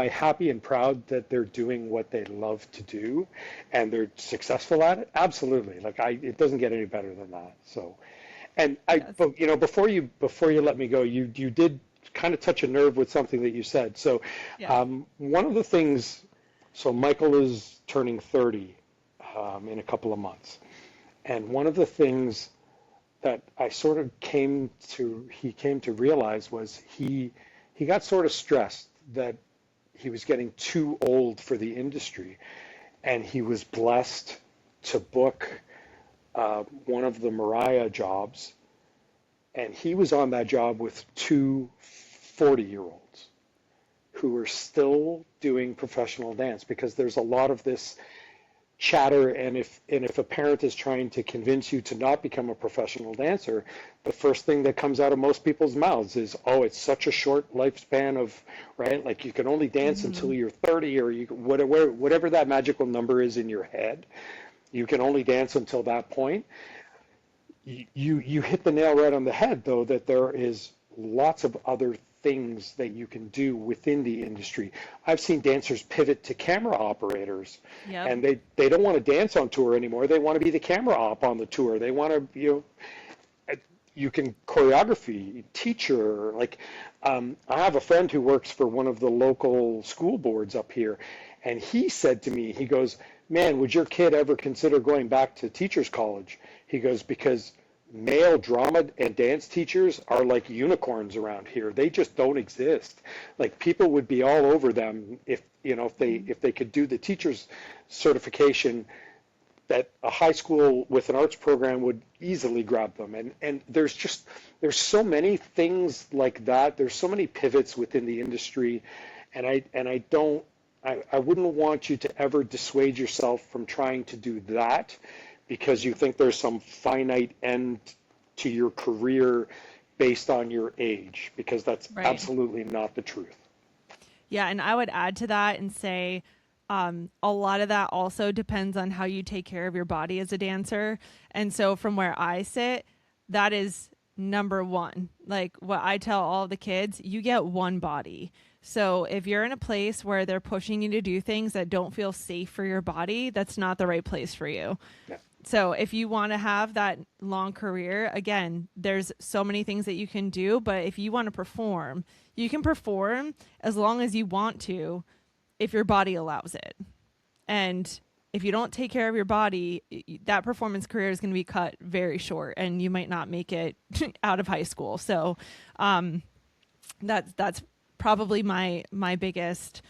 happy and proud that they're doing what they love to do and they're successful at it? Absolutely. Like it doesn't get any better than that. So, and but before you let me go, you did kind of touch a nerve with something that you said. So Yeah. one of the things, so Michael is turning 30 in a couple of months. And one of the things that I sort of came to realize was he got sort of stressed that he was getting too old for the industry, and he was blessed to book one of the Mariah jobs, and he was on that job with two 40-year-olds who are still doing professional dance, because there's a lot of this chatter, and if a parent is trying to convince you to not become a professional dancer, the first thing that comes out of most people's mouths is, oh, it's such a short lifespan of, right, like you can only dance until you're 30, or you whatever that magical number is in your head, you can only dance until that point. You hit the nail right on the head, though, that there is lots of other things that you can do within the industry. I've seen dancers pivot to camera operators, Yep. and they don't want to dance on tour anymore. They want to be the camera op on the tour. They want to, you can choreography, teacher. Like, I have a friend who works for one of the local school boards up here, and he said to me, he goes, man, would your kid ever consider going back to teachers college? He goes, because male drama and dance teachers are like unicorns around here. They just don't exist. Like, people would be all over them if they could do the teachers certification, that a high school with an arts program would easily grab them. And there's so many things like that. There's so many pivots within the industry, and I wouldn't want you to ever dissuade yourself from trying to do that, because you think there's some finite end to your career based on your age, because that's Right. absolutely not the truth. Yeah, and I would add to that and say a lot of that also depends on how you take care of your body as a dancer. And so from where I sit, that is number one. Like what I tell all the kids, you get one body. So if you're in a place where they're pushing you to do things that don't feel safe for your body, that's not the right place for you. Yeah. So if you want to have that long career, again, there's so many things that you can do, but if you want to perform, you can perform as long as you want to, if your body allows it. And if you don't take care of your body, that performance career is going to be cut very short, and you might not make it out of high school. So that's probably my biggest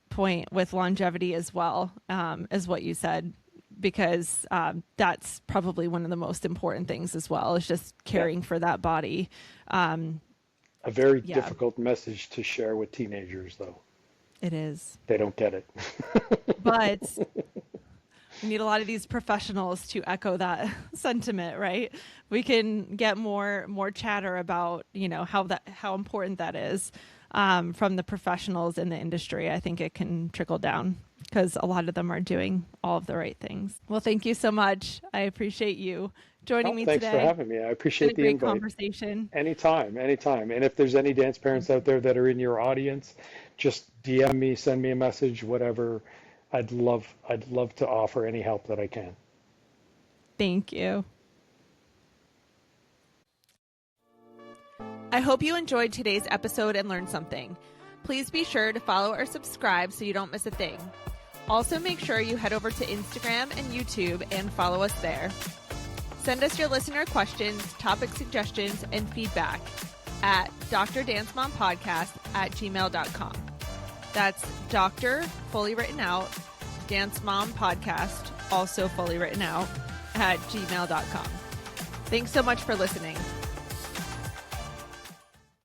point with longevity as well, as what you said, because that's probably one of the most important things as well, is just caring for that body. A very difficult message to share with teenagers, though. It is. They don't get it. But we need a lot of these professionals to echo that sentiment, right? We can get more chatter about, how important that is from the professionals in the industry. I think it can trickle down, because a lot of them are doing all of the right things. Well, thank you so much. I appreciate you joining me thanks today. for having me. I appreciate the great invite. Conversation. Anytime. And if there's any dance parents out there that are in your audience, just DM me, send me a message, whatever. I'd love to offer any help that I can. Thank you. I hope you enjoyed today's episode and learned something. Please be sure to follow or subscribe so you don't miss a thing. Also, make sure you head over to Instagram and YouTube and follow us there. Send us your listener questions, topic suggestions, and feedback at drdancemompodcast@gmail.com. That's Dr. fully written out, Dance Mom Podcast, also fully written out, @gmail.com. Thanks so much for listening.